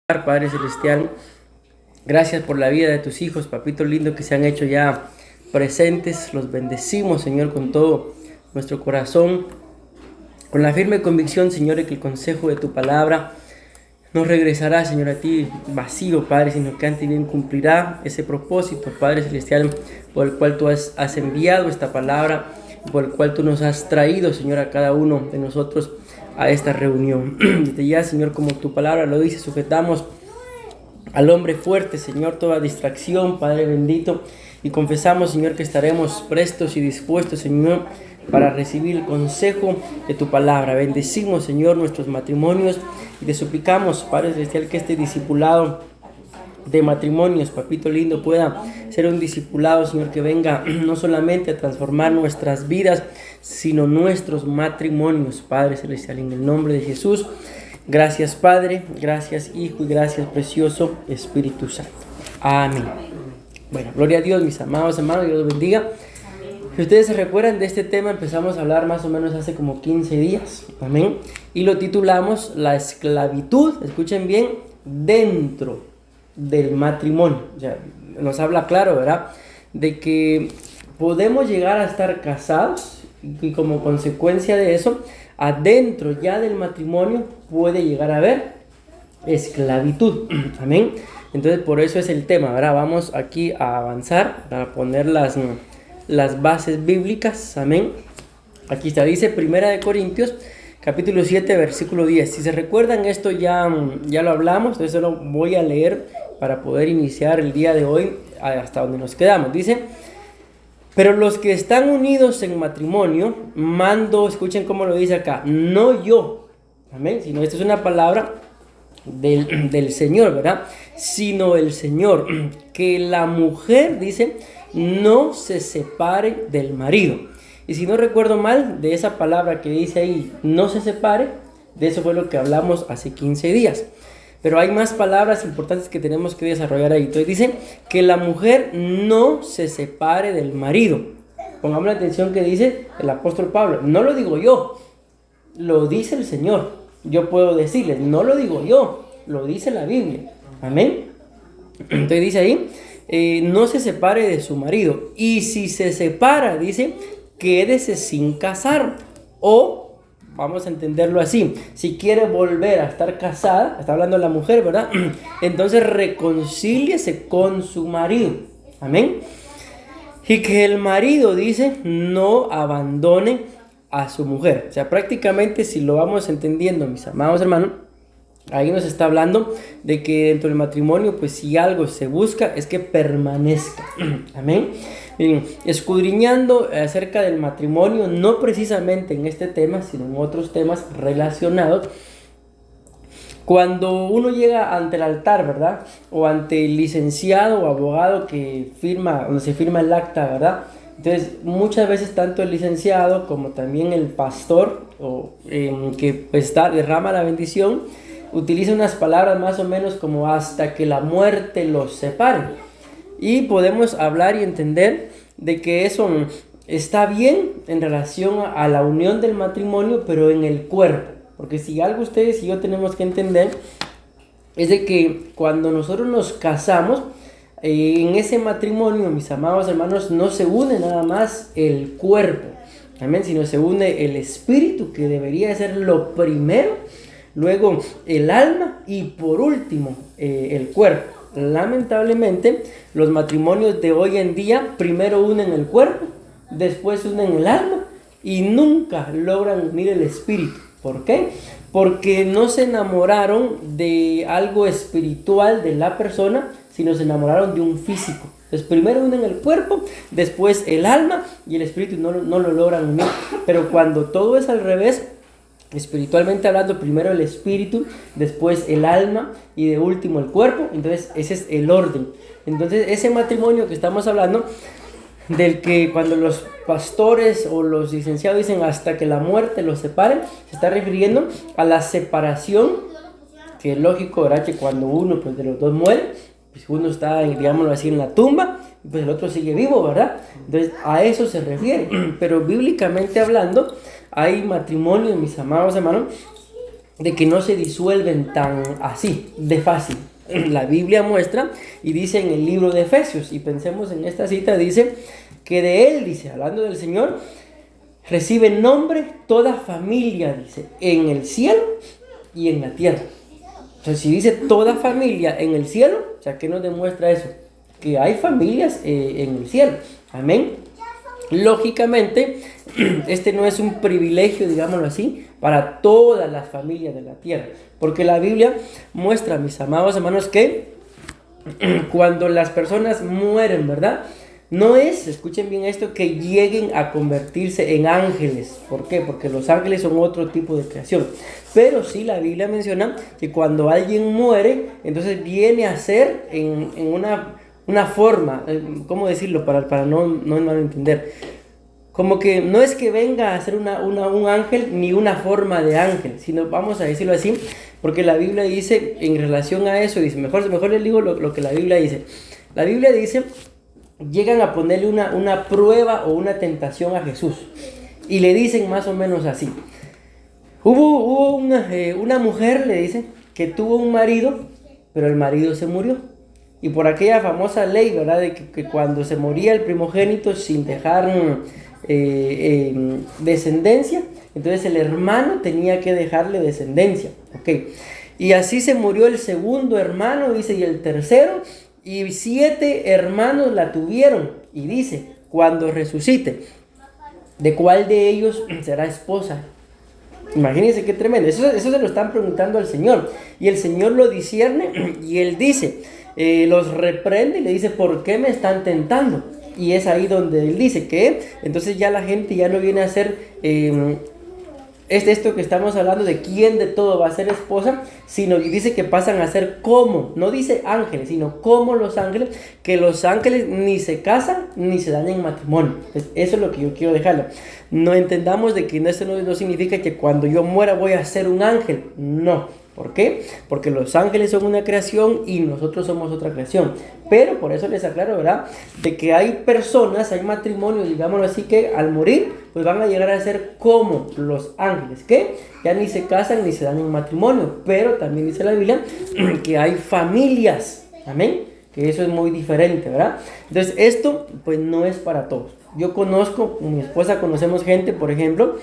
Padre Celestial, gracias por la vida de tus hijos, papito lindo, que se han hecho ya presentes. Los bendecimos, Señor, con todo nuestro corazón, con la firme convicción, Señor, de que el consejo de tu palabra no regresará, Señor, a ti vacío, Padre, sino que ante bien cumplirá ese propósito, Padre Celestial, por el cual tú has enviado esta palabra, por el cual tú nos has traído, Señor, a cada uno de nosotros a esta reunión. Desde ya, Señor, como tu palabra lo dice, sujetamos al hombre fuerte, Señor, toda distracción, Padre bendito, y confesamos, Señor, que estaremos prestos y dispuestos, Señor, para recibir el consejo de tu palabra. Bendecimos, Señor, nuestros matrimonios y te suplicamos, Padre Celestial, que este discipulado de matrimonios, papito lindo, pueda ser un discipulado, Señor, que venga no solamente a transformar nuestras vidas, sino nuestros matrimonios, Padre Celestial, en el nombre de Jesús. Gracias, Padre, gracias, Hijo, y gracias, precioso Espíritu Santo. Amén. Bueno, gloria a Dios, mis amados hermanos, Dios los bendiga. Si ustedes se recuerdan de este tema, empezamos a hablar más o menos hace como 15 días, amén, y lo titulamos La esclavitud, escuchen bien, dentro del matrimonio. O sea, nos habla claro, ¿verdad?, de que podemos llegar a estar casados y como consecuencia de eso, adentro ya del matrimonio puede llegar a haber esclavitud. Amén. Entonces, por eso es el tema, ¿verdad? Vamos aquí a avanzar para poner las bases bíblicas. Amén. Aquí está, dice 1 Corintios capítulo 7, versículo 10. Si se recuerdan, esto ya lo hablamos, entonces solo voy a leer para poder iniciar el día de hoy hasta donde nos quedamos. Dice: pero los que están unidos en matrimonio, mando, escuchen cómo lo dice acá, no yo, amén, sino esta es una palabra del Señor, ¿verdad? Sino el Señor, que la mujer, dice, no se separe del marido. Y si no recuerdo mal, de esa palabra que dice ahí, no se separe, de eso fue lo que hablamos hace 15 días. Pero hay más palabras importantes que tenemos que desarrollar ahí. Entonces dice que la mujer no se separe del marido. Pongamos la atención que dice el apóstol Pablo. No lo digo yo, lo dice el Señor. Yo puedo decirles, no lo digo yo, lo dice la Biblia. Amén. Entonces dice ahí, no se separe de su marido. Y si se separa, dice, quédese sin casar. O vamos a entenderlo así, si quiere volver a estar casada, está hablando la mujer, ¿verdad? Entonces reconcíliese con su marido. Amén. Y que el marido, dice, no abandone a su mujer. O sea, prácticamente, si lo vamos entendiendo, mis amados hermanos, ahí nos está hablando de que dentro del matrimonio, pues si algo se busca es que permanezca. Amén. Bien, escudriñando acerca del matrimonio, no precisamente en este tema, sino en otros temas relacionados, cuando uno llega ante el altar, ¿verdad?, o ante el licenciado o abogado que firma, donde se firma el acta, ¿verdad? Entonces, muchas veces tanto el licenciado como también el pastor que pues, derrama la bendición, utiliza unas palabras más o menos como hasta que la muerte los separe. Y podemos hablar y entender de que eso está bien en relación a la unión del matrimonio, pero en el cuerpo. Porque si algo ustedes y yo tenemos que entender es de que cuando nosotros nos casamos, en ese matrimonio, mis amados hermanos, no se une nada más el cuerpo, amén, sino se une el espíritu, que debería ser lo primero, luego el alma y por último el cuerpo. Lamentablemente, los matrimonios de hoy en día primero unen el cuerpo, después unen el alma y nunca logran unir el espíritu. ¿Por qué? Porque no se enamoraron de algo espiritual de la persona, sino se enamoraron de un físico. Entonces primero unen el cuerpo, después el alma y el espíritu no lo logran unir. Pero cuando todo es al revés, espiritualmente hablando, primero el espíritu, después el alma y de último el cuerpo, entonces ese es el orden. Entonces ese matrimonio que estamos hablando, del que cuando los pastores o los licenciados dicen hasta que la muerte los separe, se está refiriendo a la separación, que es lógico, ¿verdad?, que cuando uno pues, de los dos muere, pues uno está, digámoslo así, en la tumba, pues el otro sigue vivo, ¿verdad? Entonces a eso se refiere. Pero bíblicamente hablando, hay matrimonio, mis amados hermanos, de que no se disuelven tan así, de fácil. La Biblia muestra y dice en el libro de Efesios, y pensemos en esta cita, dice que de él, dice, hablando del Señor, recibe nombre toda familia, dice, en el cielo y en la tierra. Entonces, si dice toda familia en el cielo, o sea, ¿qué nos demuestra eso? Que hay familias en el cielo. Amén. Lógicamente, este no es un privilegio, digámoslo así, para todas las familias de la tierra. Porque la Biblia muestra, mis amados hermanos, que cuando las personas mueren, ¿verdad? No es, escuchen bien esto, que lleguen a convertirse en ángeles. ¿Por qué? Porque los ángeles son otro tipo de creación. Pero sí la Biblia menciona que cuando alguien muere, entonces viene a ser en una forma, ¿cómo decirlo? Para no malentender. Como que no es que venga a ser un ángel ni una forma de ángel, sino vamos a decirlo así, porque la Biblia dice en relación a eso, dice, mejor les digo lo que la Biblia dice. La Biblia dice, llegan a ponerle una prueba o una tentación a Jesús y le dicen más o menos así. Hubo una mujer, le dicen, que tuvo un marido, pero el marido se murió. Y por aquella famosa ley, ¿verdad? De que cuando se moría el primogénito sin dejar descendencia, entonces el hermano tenía que dejarle descendencia. ¿Ok? Y así se murió el segundo hermano, dice, y el tercero, y 7 hermanos la tuvieron. Y dice, cuando resucite, ¿de cuál de ellos será esposa? Imagínense qué tremendo. Eso se lo están preguntando al Señor. Y el Señor lo discierne y Él dice, los reprende y le dice, ¿por qué me están tentando? Y es ahí donde Él dice que entonces ya la gente ya no viene a ser esto que estamos hablando de quién de todo va a ser esposa, sino que dice que pasan a ser como, no dice ángeles, sino como los ángeles, que los ángeles ni se casan ni se dan en matrimonio. Entonces, eso es lo que yo quiero dejarlo. No entendamos de que esto no significa que cuando yo muera voy a ser un ángel, no. ¿Por qué? Porque los ángeles son una creación y nosotros somos otra creación. Pero por eso les aclaro, ¿verdad? De que hay personas, hay matrimonios, digámoslo así, que al morir, pues van a llegar a ser como los ángeles, que ya ni se casan ni se dan en matrimonio. Pero también dice la Biblia que hay familias, amén, que eso es muy diferente, ¿verdad? Entonces esto, pues no es para todos. Yo conozco, con mi esposa conocemos gente, por ejemplo,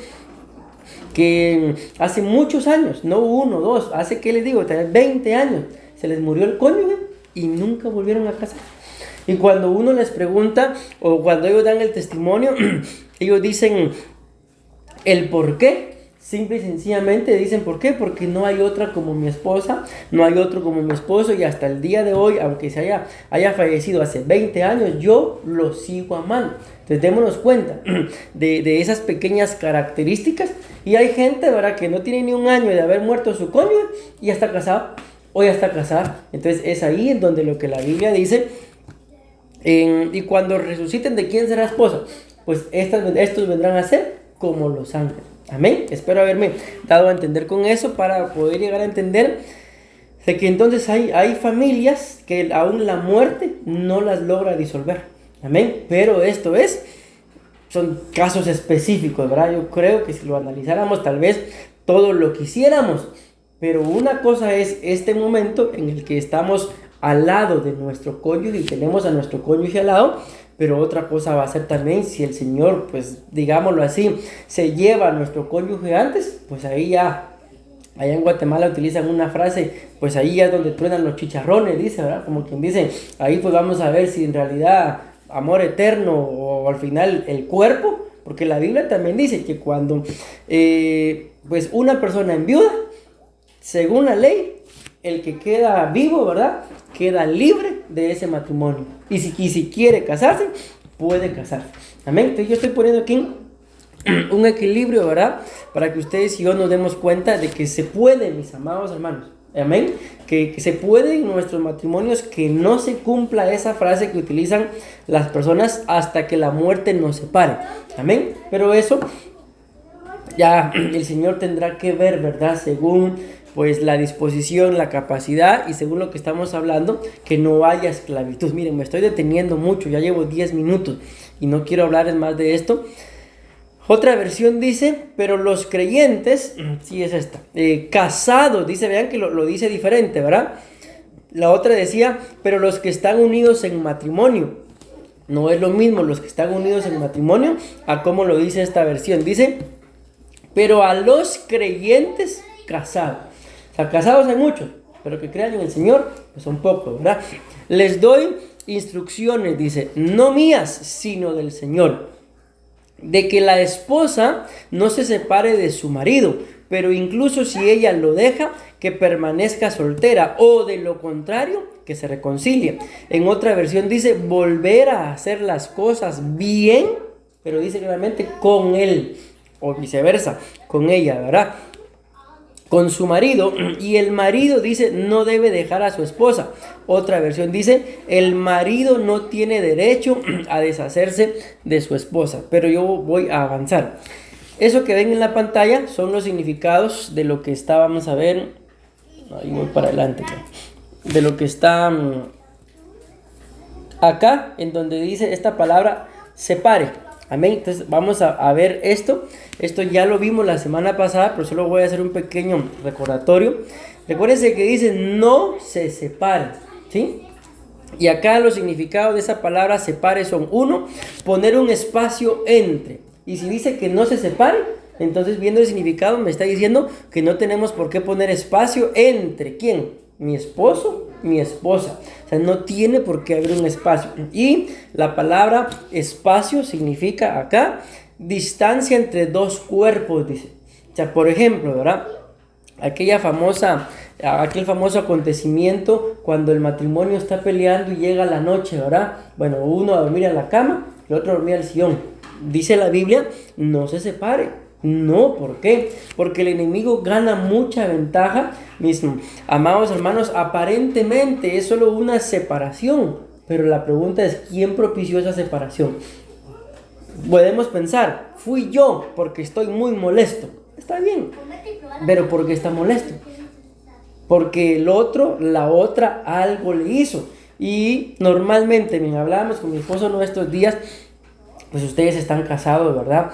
que hace muchos años, no 1, 2, hace, ¿qué les digo? 20 años, se les murió el cónyuge y nunca volvieron a casar. Y cuando uno les pregunta, o cuando ellos dan el testimonio, ellos dicen el por qué. Simple y sencillamente dicen, ¿por qué? Porque no hay otra como mi esposa, no hay otro como mi esposo, y hasta el día de hoy, aunque haya fallecido hace 20 años, yo lo sigo amando. Entonces démonos cuenta de esas pequeñas características. Y hay gente, ¿verdad?, que no tiene ni un año de haber muerto su cónyuge y ya está casado, o ya está casada. Entonces es ahí en donde lo que la Biblia dice, y cuando resuciten, ¿de quién será esposa? Pues estos vendrán a ser como los ángeles. Amén. Espero haberme dado a entender con eso para poder llegar a entender de que entonces hay familias que aún la muerte no las logra disolver. Amén. Pero son casos específicos, ¿verdad? Yo creo que si lo analizáramos, tal vez todo lo quisiéramos. Pero una cosa es este momento en el que estamos al lado de nuestro cónyuge y tenemos a nuestro cónyuge al lado. Pero otra cosa va a ser también si el Señor, pues digámoslo así, se lleva a nuestro cónyuge antes, pues ahí ya, allá en Guatemala utilizan una frase, pues ahí ya es donde truenan los chicharrones, dice, ¿verdad? Como quien dice, ahí pues vamos a ver si en realidad amor eterno o al final el cuerpo, porque la Biblia también dice que cuando pues una persona enviuda, según la ley, el que queda vivo, ¿verdad?, queda libre de ese matrimonio. Y si quiere casarse, puede casarse. Amén. Entonces yo estoy poniendo aquí un equilibrio, ¿verdad?, para que ustedes y yo nos demos cuenta de que se puede, mis amados hermanos. Amén. Que se puede en nuestros matrimonios que no se cumpla esa frase que utilizan las personas hasta que la muerte nos separe. Amén. Pero eso ya el Señor tendrá que ver, ¿verdad?, según pues la disposición, la capacidad y según lo que estamos hablando, que no haya esclavitud. Miren, me estoy deteniendo mucho, ya llevo 10 minutos y no quiero hablar más de esto, Otra versión dice, pero los creyentes, sí es esta, casados, dice, vean que lo dice diferente, ¿verdad? La otra decía, pero los que están unidos en matrimonio. No es lo mismo los que están unidos en matrimonio a como lo dice esta versión. Dice, pero a los creyentes casados. O sea, casados hay muchos, pero que crean en el Señor, pues son pocos, ¿verdad? Les doy instrucciones, dice, no mías, sino del Señor, de que la esposa no se separe de su marido, pero incluso si ella lo deja, que permanezca soltera, o de lo contrario, que se reconcilie. En otra versión dice, volver a hacer las cosas bien, pero dice claramente con él, o viceversa, con ella, ¿verdad? Con su marido, y el marido dice no debe dejar a su esposa. Otra versión dice el marido no tiene derecho a deshacerse de su esposa. Pero yo voy a avanzar. Eso que ven en la pantalla son los significados de lo que está, vamos a ver, ahí voy para adelante, de lo que está acá, en donde dice esta palabra separe. Amén. Entonces vamos a ver esto. Esto ya lo vimos la semana pasada, pero solo voy a hacer un pequeño recordatorio. Recuérdense que dice no se separen, ¿sí? Y acá los significados de esa palabra separe son: uno, poner un espacio entre. Y si dice que no se separe, entonces viendo el significado me está diciendo que no tenemos por qué poner espacio entre. ¿Quién? Mi esposo, mi esposa. O sea, no tiene por qué haber un espacio. Y la palabra espacio significa acá distancia entre dos cuerpos, dice. O sea, por ejemplo, ¿verdad? Aquel famoso acontecimiento cuando el matrimonio está peleando y llega la noche, ¿verdad? Bueno, uno a dormir en la cama, el otro a dormir al sillón. Dice la Biblia, no se separe. No, ¿por qué? Porque el enemigo gana mucha ventaja. Mis amados hermanos, aparentemente es solo una separación, pero la pregunta es, ¿quién propició esa separación? Podemos pensar, fui yo porque estoy muy molesto. Está bien, pero ¿por qué está molesto? Porque el otro, la otra, algo le hizo. Y normalmente, hablábamos con mi esposo nuestros días, pues ustedes están casados, ¿verdad?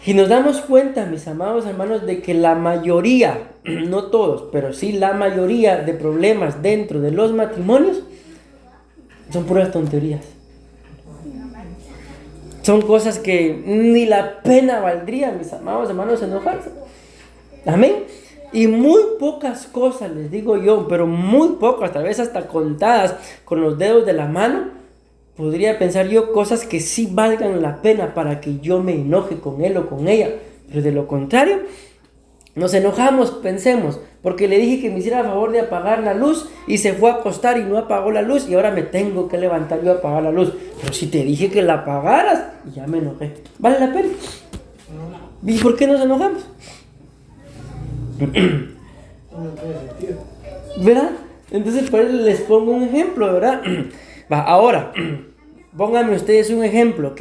Y nos damos cuenta, mis amados hermanos, de que la mayoría, no todos, pero sí la mayoría de problemas dentro de los matrimonios son puras tonterías. Son cosas que ni la pena valdría, mis amados hermanos, enojarse. Amén. Y muy pocas cosas, les digo yo, pero muy pocas, tal vez hasta contadas con los dedos de la mano, podría pensar yo cosas que sí valgan la pena para que yo me enoje con él o con ella. Pero de lo contrario, nos enojamos, pensemos, porque le dije que me hiciera a favor de apagar la luz y se fue a acostar y no apagó la luz y ahora me tengo que levantar yo a apagar la luz. Pero si te dije que la apagaras, y ya me enojé. ¿Vale la pena? ¿Y por qué nos enojamos? ¿Verdad? Entonces por eso les pongo un ejemplo, ¿verdad? Va, ahora, pónganme ustedes un ejemplo,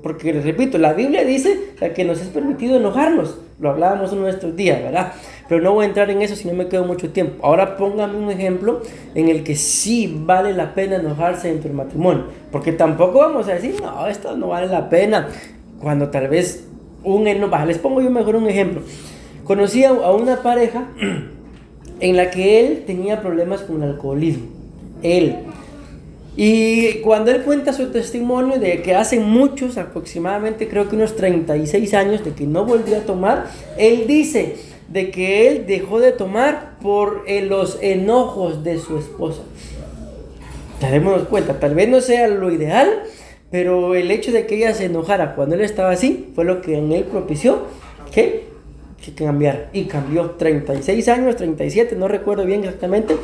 porque les repito, la Biblia dice que nos es permitido enojarnos. Lo hablábamos en nuestros días, ¿verdad? Pero no voy a entrar en eso si no me quedo mucho tiempo. Ahora pónganme un ejemplo en el que sí vale la pena enojarse dentro del matrimonio. Porque tampoco vamos a decir, no, esto no vale la pena. Cuando tal vez les pongo yo mejor un ejemplo. Conocí a una pareja en la que él tenía problemas con el alcoholismo. Y cuando él cuenta su testimonio de que hace muchos, aproximadamente creo que unos 36 años, de que no volvió a tomar, él dice de que él dejó de tomar por los enojos de su esposa. Démonos cuenta, tal vez no sea lo ideal, pero el hecho de que ella se enojara cuando él estaba así fue lo que en él propició que cambiar. Y cambió 36 años, 37, no recuerdo bien exactamente.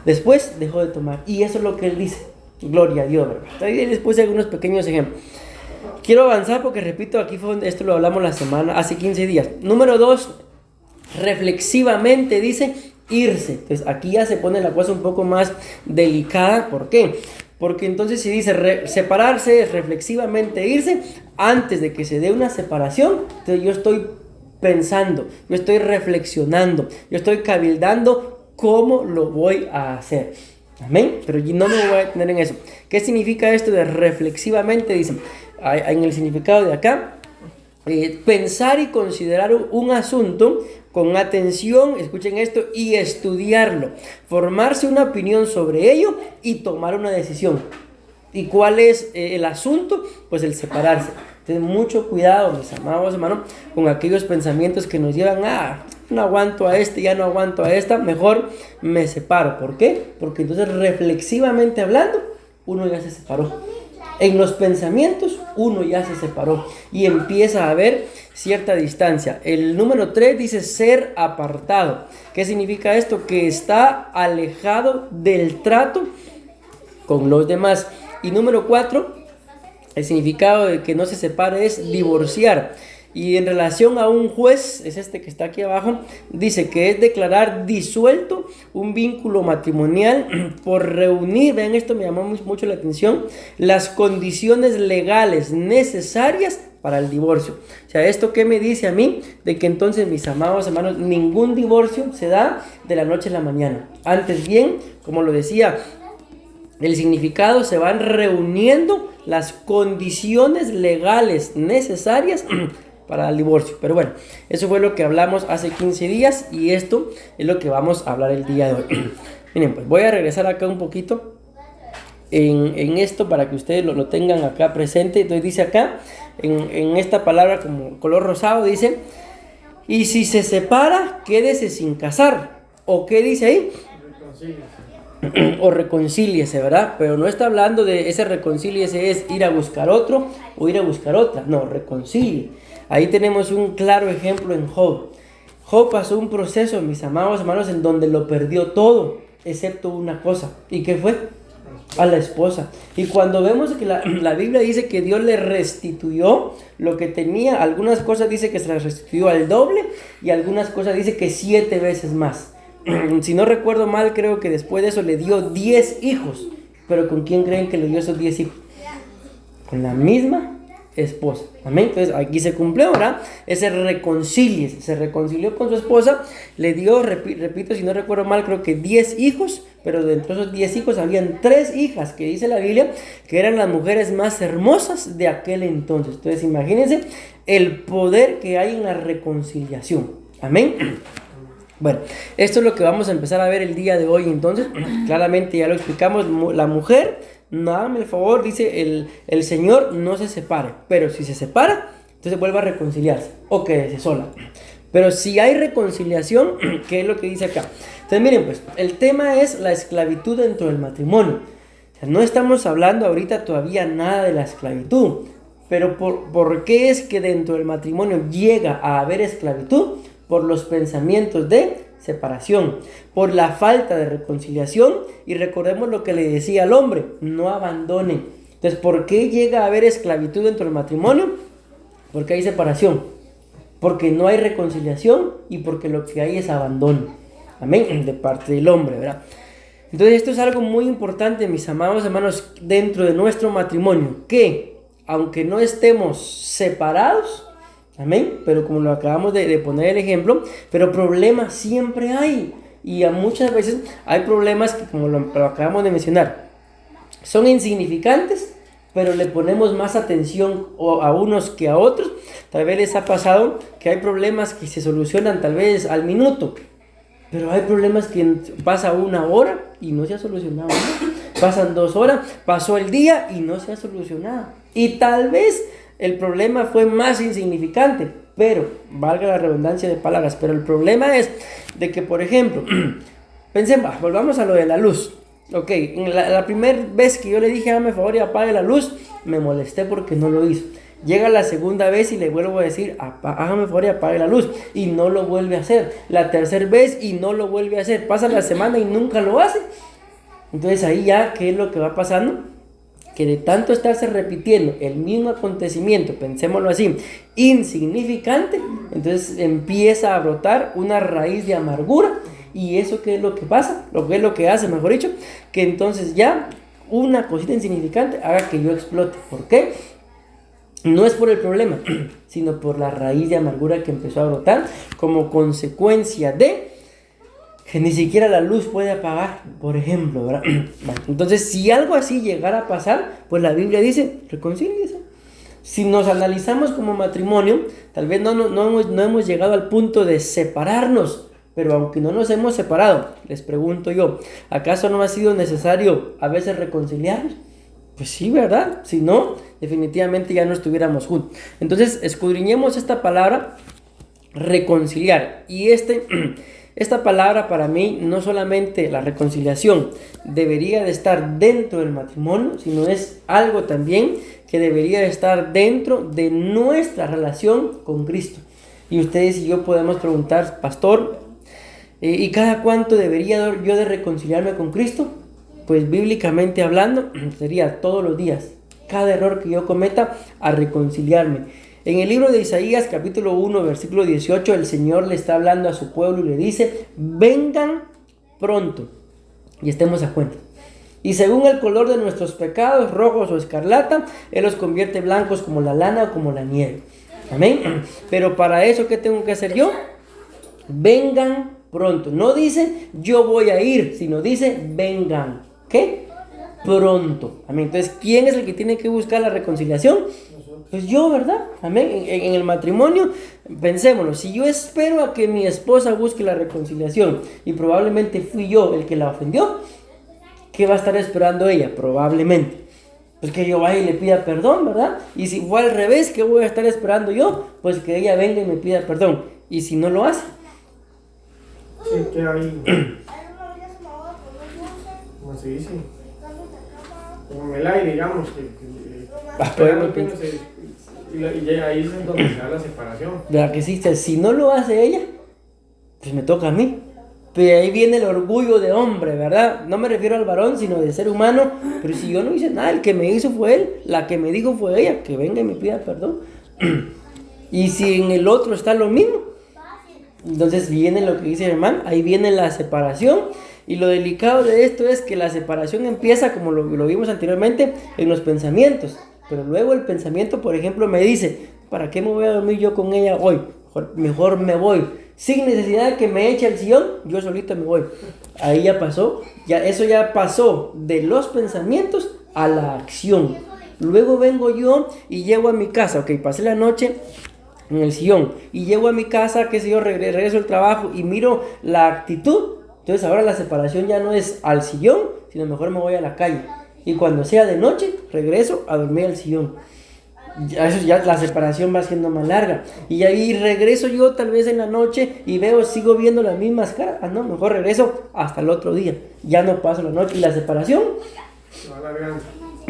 Después dejó de tomar. Y eso es lo que él dice. Gloria a Dios, ¿verdad? Ahí les puse algunos pequeños ejemplos. Quiero avanzar porque repito, esto lo hablamos hace 15 días. Número 2, reflexivamente dice irse. Entonces aquí ya se pone la cosa un poco más delicada. ¿Por qué? Porque entonces si dice separarse, reflexivamente irse, antes de que se dé una separación, entonces yo estoy pensando, yo estoy reflexionando, yo estoy cabildando cómo lo voy a hacer. Amén, pero yo no me voy a detener en eso. ¿Qué significa esto de reflexivamente? Dicen, en el significado de acá, pensar y considerar un asunto con atención, escuchen esto, y estudiarlo, formarse una opinión sobre ello y tomar una decisión. ¿Y cuál es el asunto? Pues el separarse. Entonces, mucho cuidado, mis amados hermanos, con aquellos pensamientos que nos llevan a, no aguanto a este, ya no aguanto a esta, mejor me separo. ¿Por qué? Porque entonces reflexivamente hablando, uno ya se separó. En los pensamientos, uno ya se separó y empieza a haber cierta distancia. El número 3 dice ser apartado. ¿Qué significa esto? Que está alejado del trato con los demás. Y número 4, el significado de que no se separe es divorciar. Y en relación a un juez, es este que está aquí abajo, dice que es declarar disuelto un vínculo matrimonial por reunir, vean, esto me llamó mucho la atención, las condiciones legales necesarias para el divorcio. O sea, ¿esto qué me dice a mí? De que entonces, mis amados hermanos, ningún divorcio se da de la noche a la mañana. Antes bien, como lo decía, el significado, se van reuniendo las condiciones legales necesarias para el divorcio. Pero bueno, eso fue lo que hablamos hace 15 días y esto es lo que vamos a hablar el día de hoy. Miren, pues voy a regresar acá un poquito en esto para que ustedes lo tengan acá presente. Entonces dice acá, en esta palabra como color rosado, dice, y si se separa, quédese sin casar. ¿O qué dice ahí? O reconcíliese, ¿verdad? Pero no está hablando de ese reconcíliese es ir a buscar otro o ir a buscar otra. No, reconcilie. Ahí tenemos un claro ejemplo en Job. Job pasó un proceso, mis amados hermanos, en donde lo perdió todo, excepto una cosa. ¿Y qué fue? A la esposa. Y cuando vemos que la Biblia dice que Dios le restituyó lo que tenía, algunas cosas dice que se le restituyó al doble y algunas cosas dice que 7 veces más. Si no recuerdo mal, creo que después de eso le dio 10 hijos. Pero ¿con quién creen que le dio esos 10 hijos? Con la misma esposa. Amén. Entonces aquí se cumplió, ¿verdad? Ese se reconcilió con su esposa, le dio, repito, si no recuerdo mal, creo que 10 hijos, pero dentro de esos 10 hijos habían 3 hijas, que dice la Biblia, que eran las mujeres más hermosas de aquel entonces. Entonces imagínense el poder que hay en la reconciliación. Amén. Bueno, esto es lo que vamos a empezar a ver el día de hoy. Entonces, claramente ya lo explicamos, la mujer, no, hágame el favor, dice el Señor, no se separe, pero si se separa, entonces vuelva a reconciliarse o quédese sola. Pero si hay reconciliación, ¿qué es lo que dice acá? Entonces miren, pues el tema es la esclavitud dentro del matrimonio. O sea, no estamos hablando ahorita todavía nada de la esclavitud, pero ¿por qué es que dentro del matrimonio llega a haber esclavitud? Por los pensamientos de separación, por la falta de reconciliación, y recordemos lo que le decía al hombre, no abandone. Entonces, ¿por qué llega a haber esclavitud dentro del matrimonio? Porque hay separación, porque no hay reconciliación y porque lo que hay es abandono, amén, de parte del hombre, ¿verdad? Entonces esto es algo muy importante, mis amados hermanos, dentro de nuestro matrimonio, que aunque no estemos separados, amén, pero como lo acabamos de poner el ejemplo, pero problemas siempre hay. Y muchas veces hay problemas que, como lo acabamos de mencionar, son insignificantes, pero le ponemos más atención a unos que a otros. Tal vez les ha pasado que hay problemas que se solucionan tal vez al minuto, pero hay problemas que pasa 1 hora y no se ha solucionado. Pasan 2 horas, pasó el día y no se ha solucionado. Y tal vez el problema fue más insignificante, pero, valga la redundancia de palabras, pero el problema es de que, por ejemplo, pensemos, volvamos a lo de la luz. Ok, la primera vez que yo le dije, hágame favor y apague la luz, me molesté porque no lo hizo. Llega la segunda vez y le vuelvo a decir, hágame favor y apague la luz, y no lo vuelve a hacer. La tercera vez y no lo vuelve a hacer. Pasa la semana y nunca lo hace. Entonces ahí ya, ¿qué es lo que va pasando? Que de tanto estarse repitiendo el mismo acontecimiento, pensémoslo así, insignificante, entonces empieza a brotar una raíz de amargura. ¿Y eso qué es lo que pasa? Lo que es lo que hace, mejor dicho, que entonces ya una cosita insignificante haga que yo explote. ¿Por qué? No es por el problema, sino por la raíz de amargura que empezó a brotar como consecuencia de que ni siquiera la luz puede apagar, por ejemplo, ¿verdad? Entonces, si algo así llegara a pasar, pues la Biblia dice, reconcíliese. Si nos analizamos como matrimonio, tal vez no hemos llegado al punto de separarnos, pero aunque no nos hemos separado, les pregunto yo, ¿acaso no ha sido necesario a veces reconciliarnos? Pues sí, ¿verdad? Si no, definitivamente ya no estuviéramos juntos. Entonces, escudriñemos esta palabra, reconciliar. Y esta palabra para mí, no solamente la reconciliación debería de estar dentro del matrimonio, sino es algo también que debería de estar dentro de nuestra relación con Cristo. Y ustedes y yo podemos preguntar, pastor, ¿y cada cuánto debería yo de reconciliarme con Cristo? Pues bíblicamente hablando, sería todos los días. Cada error que yo cometa, a reconciliarme. En el libro de Isaías, capítulo 1, versículo 18, el Señor le está hablando a su pueblo y le dice, vengan pronto y estemos a cuenta. Y según el color de nuestros pecados, rojos o escarlata, Él los convierte blancos como la lana o como la nieve. Amén. Pero para eso, ¿qué tengo que hacer yo? Vengan pronto. No dice yo voy a ir, sino dice vengan. ¿Qué? Pronto. Amén. Entonces, ¿quién es el que tiene que buscar la reconciliación? Pues yo, ¿verdad? Amén. En el matrimonio, pensémoslo. Si yo espero a que mi esposa busque la reconciliación y probablemente fui yo el que la ofendió, ¿qué va a estar esperando ella? Probablemente pues que yo vaya y le pida perdón, ¿verdad? Y si fue al revés, ¿qué voy a estar esperando yo? Pues que ella venga y me pida perdón. Y si no lo hace, sí, queda ahí. ¿Cómo se dice? Como en el aire, digamos. Y ahí es donde se da la separación. ¿Verdad que existe? Si no lo hace ella, pues me toca a mí. Pero ahí viene el orgullo de hombre, ¿verdad? No me refiero al varón, sino de ser humano. Pero si yo no hice nada, el que me hizo fue él, la que me dijo fue ella, que venga y me pida perdón. Y si en el otro está lo mismo, entonces viene lo que dice mi hermano, ahí viene la separación. Y lo delicado de esto es que la separación empieza, como lo vimos anteriormente, en los pensamientos. Pero luego el pensamiento, por ejemplo, me dice, ¿para qué me voy a dormir yo con ella hoy? Mejor me voy. Sin necesidad de que me eche al sillón, yo solito me voy. Ahí ya pasó, eso ya pasó de los pensamientos a la acción. Luego vengo yo y llego a mi casa, ok, pasé la noche en el sillón y llego a mi casa, qué sé yo, regreso al trabajo y miro la actitud. Entonces ahora la separación ya no es al sillón, sino mejor me voy a la calle. Y cuando sea de noche, regreso a dormir al sillón. Ya la separación va siendo más larga. Y ahí regreso yo tal vez en la noche y sigo viendo las mismas caras. Ah, no, mejor regreso hasta el otro día. Ya no paso la noche. Y la separación se va alargando.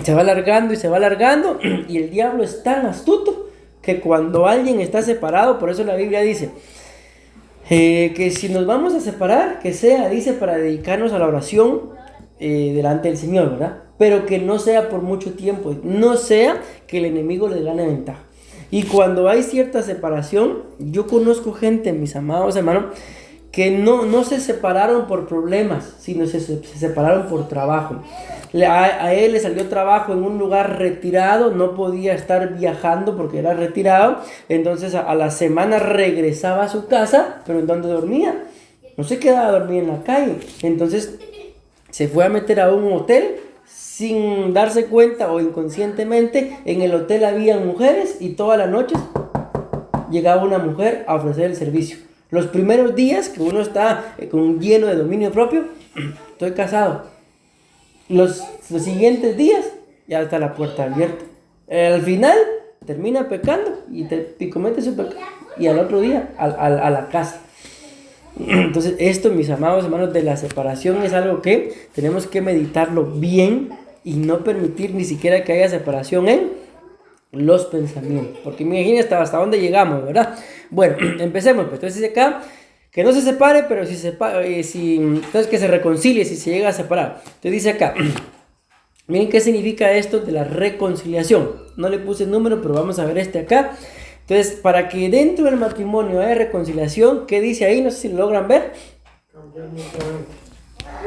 Se va alargando y se va alargando. Y el diablo es tan astuto que cuando alguien está separado, por eso la Biblia dice que si nos vamos a separar, que sea, dice, para dedicarnos a la oración delante del Señor, ¿verdad? Pero que no sea por mucho tiempo, no sea que el enemigo le gane ventaja. Y cuando hay cierta separación, yo conozco gente, mis amados hermanos, que no se separaron por problemas, sino se separaron por trabajo. A él le salió trabajo en un lugar retirado, no podía estar viajando porque era retirado, entonces a la semana regresaba a su casa, pero ¿en dónde dormía? No se quedaba a dormir en la calle, entonces se fue a meter a un hotel sin darse cuenta o inconscientemente. En el hotel había mujeres y todas las noches llegaba una mujer a ofrecer el servicio. Los primeros días que uno está lleno de dominio propio, estoy casado. Los siguientes días ya está la puerta abierta. Al final termina pecando y comete su pecado. Y al otro día a la casa. Entonces esto, mis amados hermanos, de la separación es algo que tenemos que meditarlo bien y no permitir ni siquiera que haya separación en los pensamientos, porque imagínense hasta dónde llegamos, ¿verdad? Bueno, empecemos. Pues entonces dice acá que no se separe, pero entonces que se reconcilie si se llega a separar. Entonces dice acá, miren qué significa esto de la reconciliación. No le puse el número, pero vamos a ver acá. Entonces, para que dentro del matrimonio haya reconciliación, ¿qué dice ahí? No sé si lo logran ver.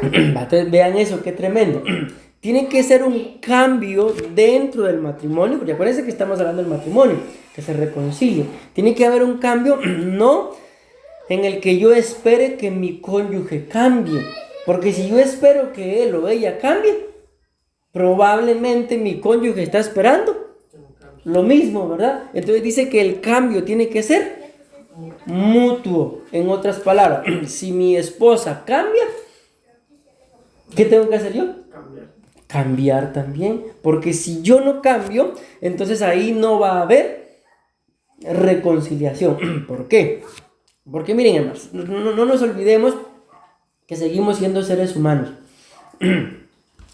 Entonces, vean eso, qué tremendo. Tiene que ser un cambio dentro del matrimonio, porque acuérdense que estamos hablando del matrimonio, que se reconcilie. Tiene que haber un cambio, no en el que yo espere que mi cónyuge cambie, porque si yo espero que él o ella cambie, probablemente mi cónyuge está esperando lo mismo, ¿verdad? Entonces dice que el cambio tiene que ser mutuo. En otras palabras, si mi esposa cambia, ¿qué tengo que hacer yo? Cambiar también. Porque si yo no cambio, entonces ahí no va a haber reconciliación. ¿Por qué? Porque miren, hermanos, no nos olvidemos que seguimos siendo seres humanos.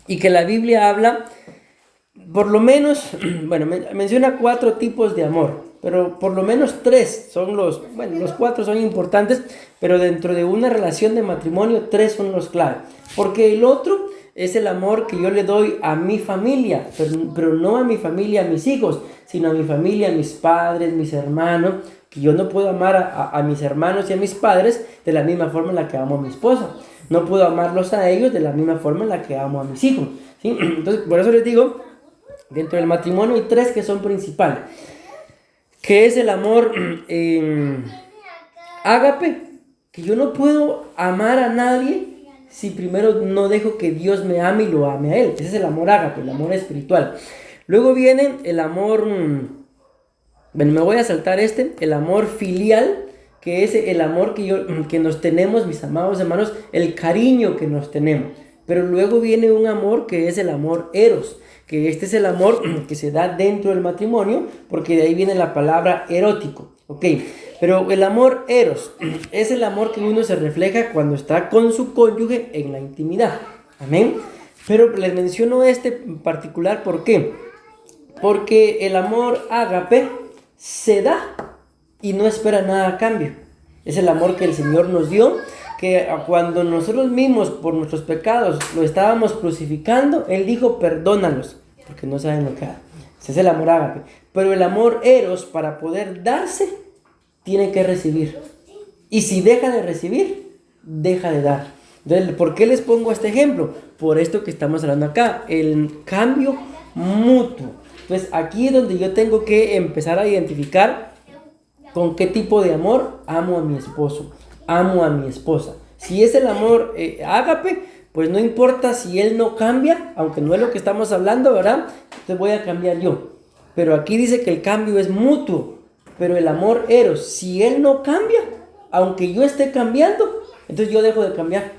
Y que la Biblia habla, por lo menos, bueno, menciona 4 tipos de amor, pero por lo menos 3 son los 4 son importantes, pero dentro de una relación de matrimonio 3 son los clave. Porque el otro es el amor que yo le doy a mi familia, pero no a mi familia, a mis hijos, sino a mi familia, a mis padres, mis hermanos, que yo no puedo amar a mis hermanos y a mis padres de la misma forma en la que amo a mi esposa. No puedo amarlos a ellos de la misma forma en la que amo a mis hijos, ¿sí? Entonces, por eso les digo, dentro del matrimonio hay 3 que son principales, que es el amor ágape, que yo no puedo amar a nadie si primero no dejo que Dios me ame y lo ame a Él. Ese es el amor ágape, el amor espiritual. Luego viene el amor, bueno, me voy a saltar el amor filial, que es el amor que nos tenemos, mis amados hermanos, el cariño que nos tenemos. Pero luego viene un amor que es el amor eros, que este es el amor que se da dentro del matrimonio, porque de ahí viene la palabra erótico, ¿ok? Pero el amor eros es el amor que uno se refleja cuando está con su cónyuge en la intimidad, amén. Pero les menciono en particular, ¿por qué? Porque el amor ágape se da y no espera nada a cambio. Es el amor que el Señor nos dio, que cuando nosotros mismos por nuestros pecados lo estábamos crucificando, Él dijo, perdónalos, porque no saben lo que hacen. Ese es el amor ágape. Pero el amor eros, para poder darse, tiene que recibir. Y si deja de recibir, deja de dar. Entonces, ¿por qué les pongo este ejemplo? Por esto que estamos hablando acá, el cambio mutuo. Entonces, aquí es donde yo tengo que empezar a identificar con qué tipo de amor amo a mi esposo, amo a mi esposa. Si es el amor ágape, pues no importa si él no cambia, aunque no es lo que estamos hablando, ¿verdad? Entonces voy a cambiar yo. Pero aquí dice que el cambio es mutuo. Pero el amor eros, si él no cambia, aunque yo esté cambiando, entonces yo dejo de cambiar.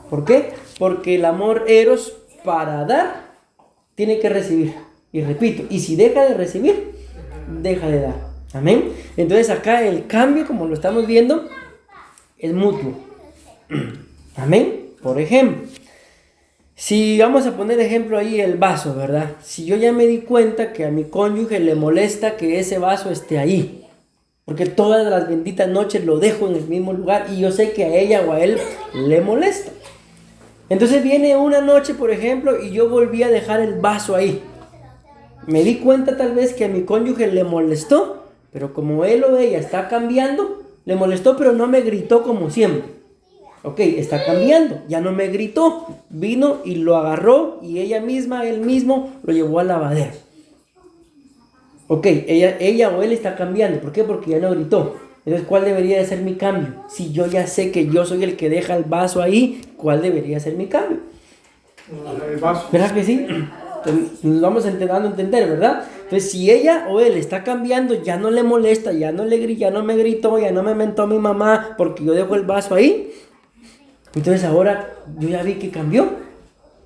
¿Por qué? Porque el amor eros, para dar, tiene que recibir. Y repito, y si deja de recibir, deja de dar. Amén. Entonces acá el cambio, como lo estamos viendo, es mutuo. Amén. Por ejemplo, si vamos a poner ejemplo ahí el vaso, ¿verdad? Si yo ya me di cuenta que a mi cónyuge le molesta que ese vaso esté ahí, porque todas las benditas noches lo dejo en el mismo lugar y yo sé que a ella o a él le molesta. Entonces viene una noche, por ejemplo, y yo volví a dejar el vaso ahí. Me di cuenta tal vez que a mi cónyuge le molestó, pero como él o ella está cambiando, le molestó, pero no me gritó como siempre. Ok, está cambiando, ya no me gritó, vino y lo agarró y ella misma, él mismo, lo llevó al lavadero. Ok, ella o él está cambiando, ¿por qué? Porque ya no gritó. Entonces, ¿cuál debería de ser mi cambio? Si yo ya sé que yo soy el que deja el vaso ahí, ¿cuál debería ser mi cambio? El vaso. ¿Verdad que sí? Entonces, nos vamos dando a entender, ¿verdad? Entonces, si ella o él está cambiando, ya no le molesta, ya no me gritó, ya no me mentó mi mamá porque yo dejo el vaso ahí. Entonces ahora yo ya vi que cambió.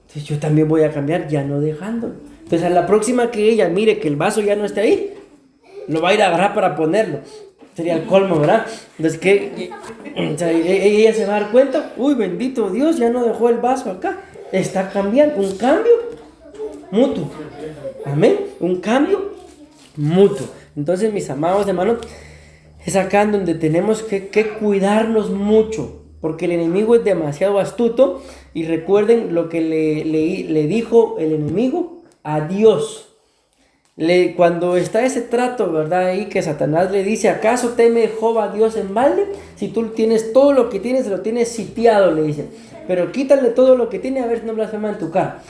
Entonces yo también voy a cambiar, ya no dejándolo. Entonces a la próxima que ella mire que el vaso ya no está ahí, lo va a ir a agarrar para ponerlo. Sería el colmo, ¿verdad? Entonces ella se va a dar cuenta, uy, bendito Dios, ya no dejó el vaso acá. Está cambiando, un cambio mutuo. Amén, un cambio mutuo. Entonces, mis amados hermanos, es acá en donde tenemos que cuidarnos mucho. Porque el enemigo es demasiado astuto. Y recuerden lo que le dijo el enemigo a Dios. Cuando está ese trato, ¿verdad? Ahí que Satanás le dice, ¿acaso teme Jehová a Dios en balde? Si tú tienes todo lo que tienes, lo tienes sitiado, le dice. Pero quítale todo lo que tiene a ver si no blasfema en tu cara.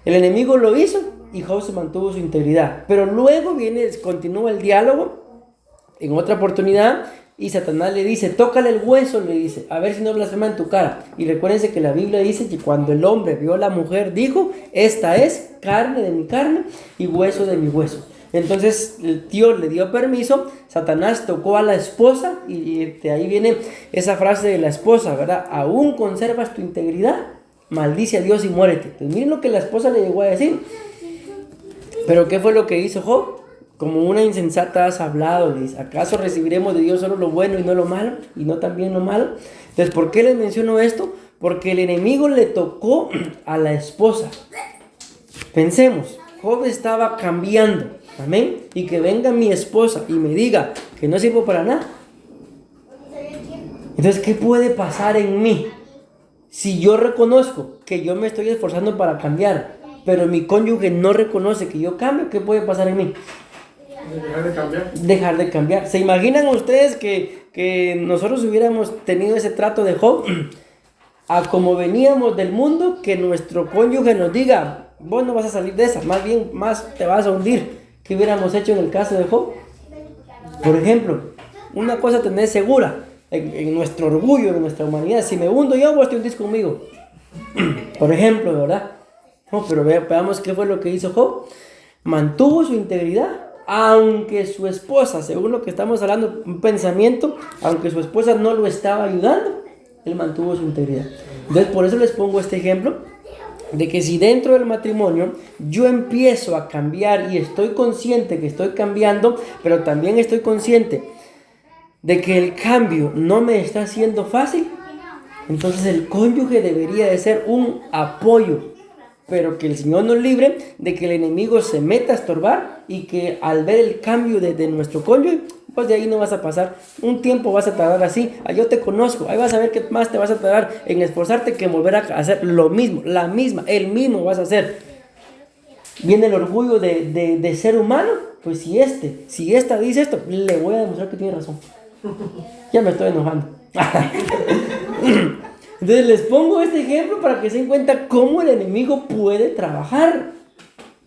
El enemigo lo hizo y Job se mantuvo su integridad. Pero luego continúa el diálogo en otra oportunidad. Y Satanás le dice, tócale el hueso, le dice, a ver si no blasfema en tu cara. Y recuérdense que la Biblia dice que cuando el hombre vio a la mujer, dijo, esta es carne de mi carne y hueso de mi hueso. Entonces Dios le dio permiso, Satanás tocó a la esposa y de ahí viene esa frase de la esposa, ¿verdad? Aún conservas tu integridad, maldice a Dios y muérete. Entonces miren lo que la esposa le llegó a decir. Pero ¿qué fue lo que hizo Job? Como una insensata has hablado, le dice, ¿acaso recibiremos de Dios solo lo bueno y no lo malo? Y no también lo malo. Entonces, ¿por qué les menciono esto? Porque el enemigo le tocó a la esposa. Pensemos, Job estaba cambiando, amén, y que venga mi esposa y me diga que no sirvo para nada. Entonces, ¿qué puede pasar en mí? Si yo reconozco que yo me estoy esforzando para cambiar, pero mi cónyuge no reconoce que yo cambio, ¿qué puede pasar en mí? Dejar de cambiar. Dejar de cambiar. ¿Se imaginan ustedes que nosotros hubiéramos tenido ese trato de Job? A como veníamos del mundo, que nuestro cónyuge nos diga, vos no vas a salir de esa, más bien más te vas a hundir. ¿Qué hubiéramos hecho en el caso de Job? Por ejemplo, una cosa tener segura en nuestro orgullo, en nuestra humanidad: si me hundo yo, vos te hundís conmigo. Por ejemplo, ¿verdad? No, pero veamos qué fue lo que hizo Job. Mantuvo su integridad, aunque su esposa, según lo que estamos hablando, un pensamiento, aunque su esposa no lo estaba ayudando, él mantuvo su integridad. Entonces, por eso les pongo este ejemplo de que si dentro del matrimonio yo empiezo a cambiar y estoy consciente que estoy cambiando, pero también estoy consciente de que el cambio no me está haciendo fácil, entonces el cónyuge debería de ser un apoyo, pero que el Señor nos libre de que el enemigo se meta a estorbar y que al ver el cambio de nuestro cónyuge, pues de ahí no vas a pasar. Un tiempo vas a tardar así. Yo te conozco. Ahí vas a ver que más te vas a tardar en esforzarte que en volver a hacer lo mismo, el mismo vas a hacer. Viene el orgullo de ser humano. Pues si esta dice esto, le voy a demostrar que tiene razón. Ya me estoy enojando. Entonces les pongo este ejemplo para que se den cuenta cómo el enemigo puede trabajar.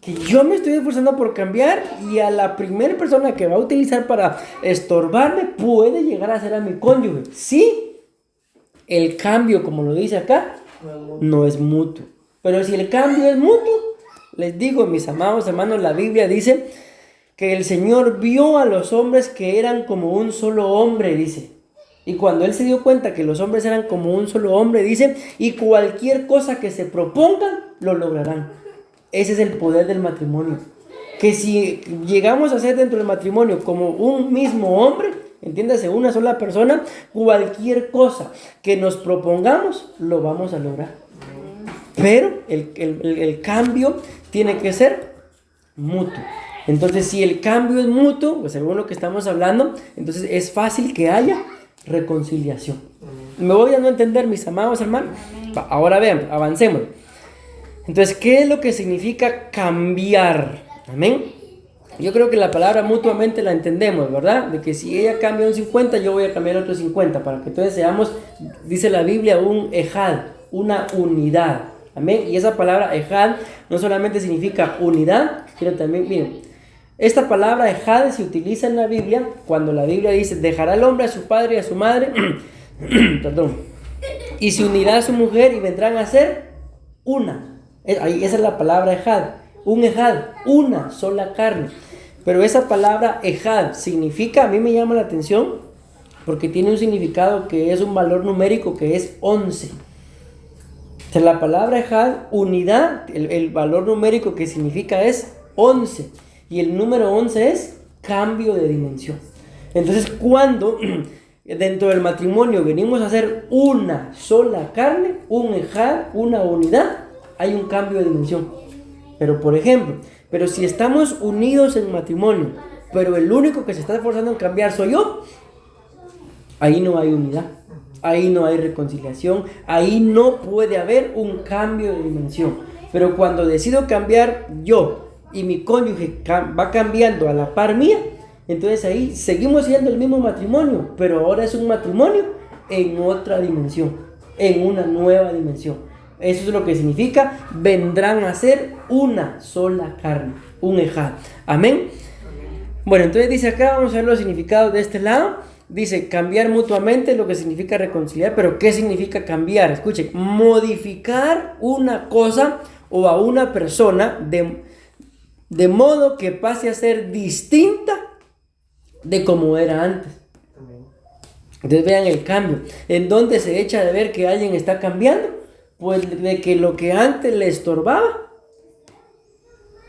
Que yo me estoy esforzando por cambiar y a la primera persona que va a utilizar para estorbarme puede llegar a ser a mi cónyuge. Sí, el cambio, como lo dice acá, no es mutuo. Pero si el cambio es mutuo, les digo, mis amados hermanos, la Biblia dice que el Señor vio a los hombres que eran como un solo hombre, dice. Y cuando Él se dio cuenta que los hombres eran como un solo hombre, dice, y cualquier cosa que se propongan, lo lograrán. Ese es el poder del matrimonio. Que si llegamos a ser dentro del matrimonio como un mismo hombre, entiéndase, una sola persona, cualquier cosa que nos propongamos, lo vamos a lograr. Pero el cambio tiene que ser mutuo. Entonces, si el cambio es mutuo, pues según lo que estamos hablando, entonces es fácil que haya reconciliación. ¿Me voy a no entender, mis amados hermanos? Ahora vean, avancemos. Entonces, ¿qué es lo que significa cambiar? Amén. Yo creo que la palabra mutuamente la entendemos, ¿verdad? De que si ella cambia un 50, yo voy a cambiar otro 50, para que entonces seamos, dice la Biblia, un ejad, una unidad. Amén. Y esa palabra ejad no solamente significa unidad, sino también, miren, esta palabra ejad se utiliza en la Biblia cuando la Biblia dice, dejará el hombre a su padre y a su madre, perdón, y se unirá a su mujer y vendrán a ser una. Esa es la palabra ejad, un ejad, una sola carne. Pero esa palabra ejad significa, a mí me llama la atención, porque tiene un significado que es un valor numérico que es 11. Entonces, la palabra ejad, unidad, el valor numérico que significa es 11. Y el número 11 es cambio de dimensión. Entonces, cuando dentro del matrimonio venimos a hacer una sola carne, un ejad, una unidad, hay un cambio de dimensión. Pero por ejemplo, si estamos unidos en matrimonio, pero el único que se está esforzando en cambiar soy yo, ahí no hay unidad, ahí no hay reconciliación, ahí no puede haber un cambio de dimensión. Pero cuando decido cambiar yo y mi cónyuge va cambiando a la par mía, entonces ahí seguimos siendo el mismo matrimonio, pero ahora es un matrimonio en otra dimensión, en una nueva dimensión. Eso es lo que significa, vendrán a ser una sola carne, un ejad. Amén. Bueno, entonces dice acá, vamos a ver los significados de este lado. Dice, cambiar mutuamente, lo que significa reconciliar. Pero ¿qué significa cambiar? Escuchen, modificar una cosa o a una persona de modo que pase a ser distinta de como era antes. Entonces vean el cambio. ¿En dónde se echa de ver que alguien está cambiando? Pues de que lo que antes le estorbaba,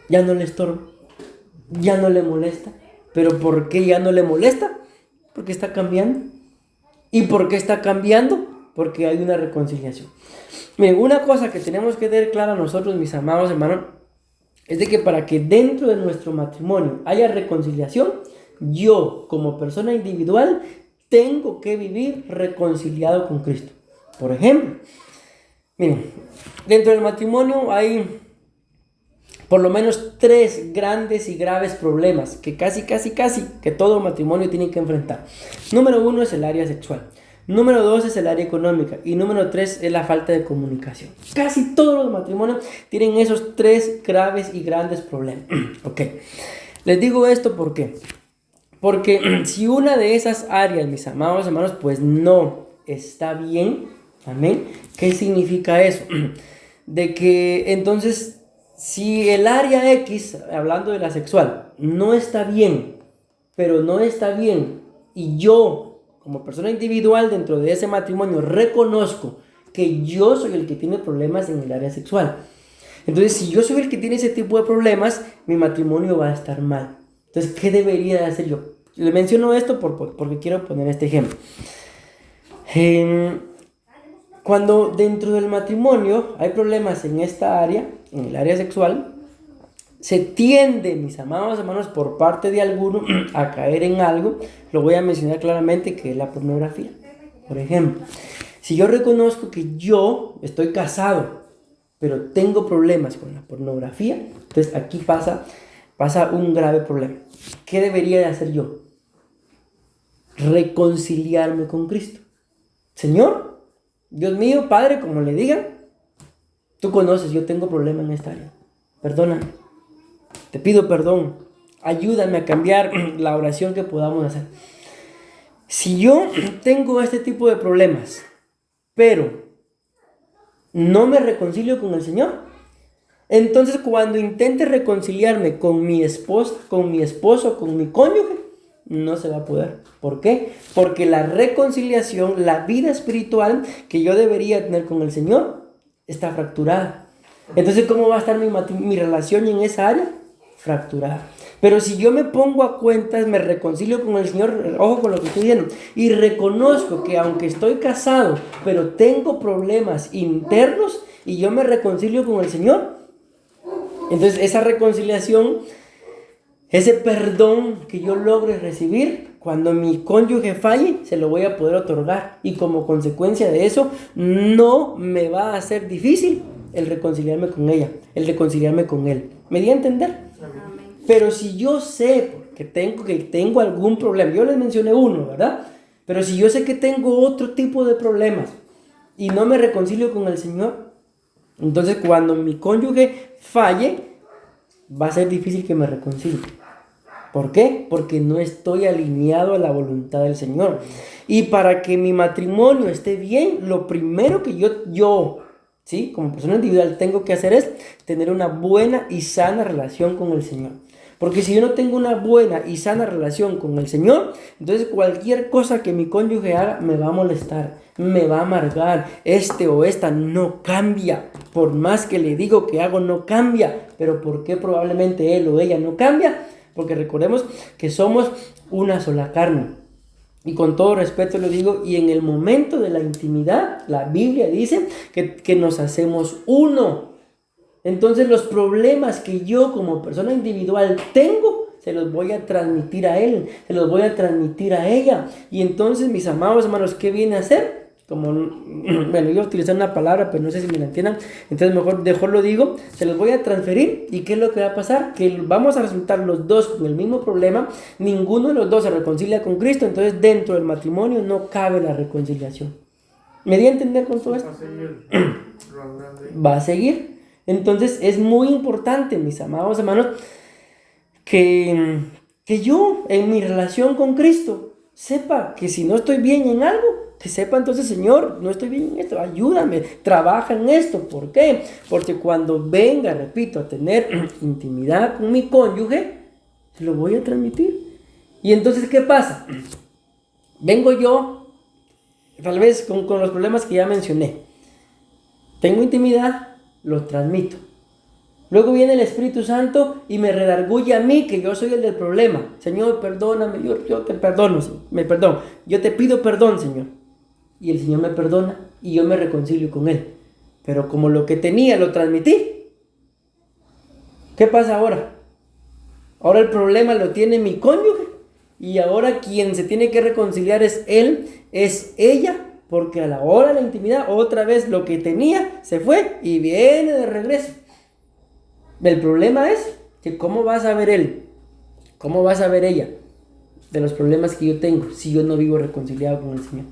ya no le estorba, ya no le molesta. ¿Pero por qué ya no le molesta? Porque está cambiando. ¿Y por qué está cambiando? Porque hay una reconciliación. Miren, una cosa que tenemos que tener clara nosotros, mis amados hermanos, es de que para que dentro de nuestro matrimonio haya reconciliación, yo como persona individual tengo que vivir reconciliado con Cristo. Por ejemplo, miren, dentro del matrimonio hay por lo menos 3 grandes y graves problemas que casi que todo matrimonio tiene que enfrentar. Número 1 es el área sexual. Número 2 es el área económica. Y número 3 es la falta de comunicación. Casi todos los matrimonios tienen esos 3 graves y grandes problemas. Ok. Les digo esto ¿por qué? Porque si una de esas áreas, mis amados hermanos, pues no está bien, amén. ¿Qué significa eso? De que entonces, si el área X, hablando de la sexual, no está bien, pero no está bien, y yo, como persona individual dentro de ese matrimonio, reconozco que yo soy el que tiene problemas en el área sexual. Entonces, si yo soy el que tiene ese tipo de problemas, mi matrimonio va a estar mal. Entonces, ¿qué debería de hacer yo? Le menciono esto porque quiero poner este ejemplo. Cuando dentro del matrimonio hay problemas en esta área, en el área sexual, se tiende, mis amados hermanos, por parte de alguno a caer en algo, lo voy a mencionar claramente, que es la pornografía. Por ejemplo, si yo reconozco que yo estoy casado, pero tengo problemas con la pornografía, entonces aquí pasa un grave problema. ¿Qué debería de hacer yo? Reconciliarme con Cristo. Señor, Dios mío, Padre, como le diga, tú conoces, yo tengo problema en esta área. Perdóname. Te pido perdón. Ayúdame a cambiar la oración que podamos hacer. Si yo tengo este tipo de problemas, pero no me reconcilio con el Señor, entonces cuando intente reconciliarme con mi esposa, con mi esposo, con mi cónyuge, no se va a poder. ¿Por qué? Porque la reconciliación, la vida espiritual que yo debería tener con el Señor está fracturada. Entonces, ¿cómo va a estar mi relación en esa área? Fracturada. Pero si yo me pongo a cuentas, me reconcilio con el Señor, ojo con lo que estoy diciendo, y reconozco que aunque estoy casado, pero tengo problemas internos, y yo me reconcilio con el Señor, entonces esa reconciliación, ese perdón que yo logre recibir, cuando mi cónyuge falle, se lo voy a poder otorgar. Y como consecuencia de eso, no me va a ser difícil el reconciliarme con ella, el reconciliarme con él. ¿Me di a entender? Amén. Pero si yo sé que tengo algún problema, yo les mencioné uno, ¿verdad? Pero si yo sé que tengo otro tipo de problemas y no me reconcilio con el Señor, entonces cuando mi cónyuge falle, va a ser difícil que me reconcilie. ¿Por qué? Porque no estoy alineado a la voluntad del Señor. Y para que mi matrimonio esté bien, lo primero que yo, ¿sí?, como persona individual tengo que hacer es tener una buena y sana relación con el Señor. Porque si yo no tengo una buena y sana relación con el Señor, entonces cualquier cosa que mi cónyuge haga me va a molestar, me va a amargar. Este o esta no cambia. Por más que le digo que hago, no cambia. ¿Pero por qué probablemente él o ella no cambia? Porque recordemos que somos una sola carne. Y con todo respeto lo digo, y en el momento de la intimidad, la Biblia dice que nos hacemos uno. Entonces los problemas que yo como persona individual tengo, se los voy a transmitir a él, se los voy a transmitir a ella. Y entonces, mis amados hermanos, ¿qué viene a hacer? Bueno, yo utilizar una palabra, pero no sé si me la entiendan, entonces mejor lo digo, se los voy a transferir. ¿Y qué es lo que va a pasar? Que vamos a resultar los dos con el mismo problema, ninguno de los dos se reconcilia con Cristo, entonces dentro del matrimonio no cabe la reconciliación. ¿Me di a entender con todo esto? Va a seguir. Entonces es muy importante, mis amados hermanos, que yo en mi relación con Cristo sepa que si no estoy bien en algo, que sepa entonces, Señor, no estoy bien en esto, ayúdame, trabaja en esto. ¿Por qué? Porque cuando venga, repito, a tener intimidad con mi cónyuge, se lo voy a transmitir. Y entonces, ¿qué pasa? Vengo yo, tal vez con los problemas que ya mencioné. Tengo intimidad, lo transmito. Luego viene el Espíritu Santo y me redarguye a mí, que yo soy el del problema. Señor, perdóname, yo te perdono, yo te pido perdón, Señor. Y el Señor me perdona y yo me reconcilio con Él. Pero como lo que tenía lo transmití, ¿qué pasa ahora? Ahora el problema lo tiene mi cónyuge y ahora quien se tiene que reconciliar es él, es ella, porque a la hora de la intimidad otra vez lo que tenía se fue y viene de regreso. El problema es que cómo va a saber él, cómo va a saber ella de los problemas que yo tengo si yo no vivo reconciliado con el Señor.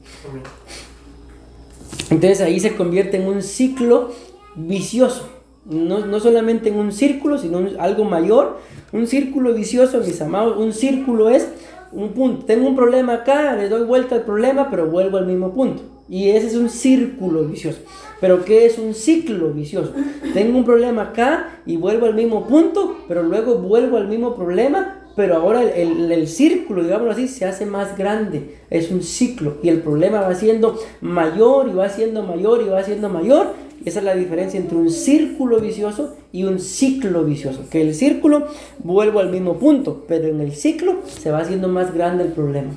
Entonces ahí se convierte en un ciclo vicioso. No solamente en un círculo, sino algo mayor. Un círculo vicioso, mis amados. Un círculo es un punto. Tengo un problema acá, le doy vuelta al problema, pero vuelvo al mismo punto. Y ese es un círculo vicioso. ¿Pero qué es un ciclo vicioso? Tengo un problema acá y vuelvo al mismo punto, pero luego vuelvo al mismo problema. Pero ahora el círculo, digámoslo así, se hace más grande. Es un ciclo y el problema va siendo mayor y va siendo mayor y va siendo mayor. Esa es la diferencia entre un círculo vicioso y un ciclo vicioso. Que el círculo vuelvo al mismo punto, pero en el ciclo se va haciendo más grande el problema.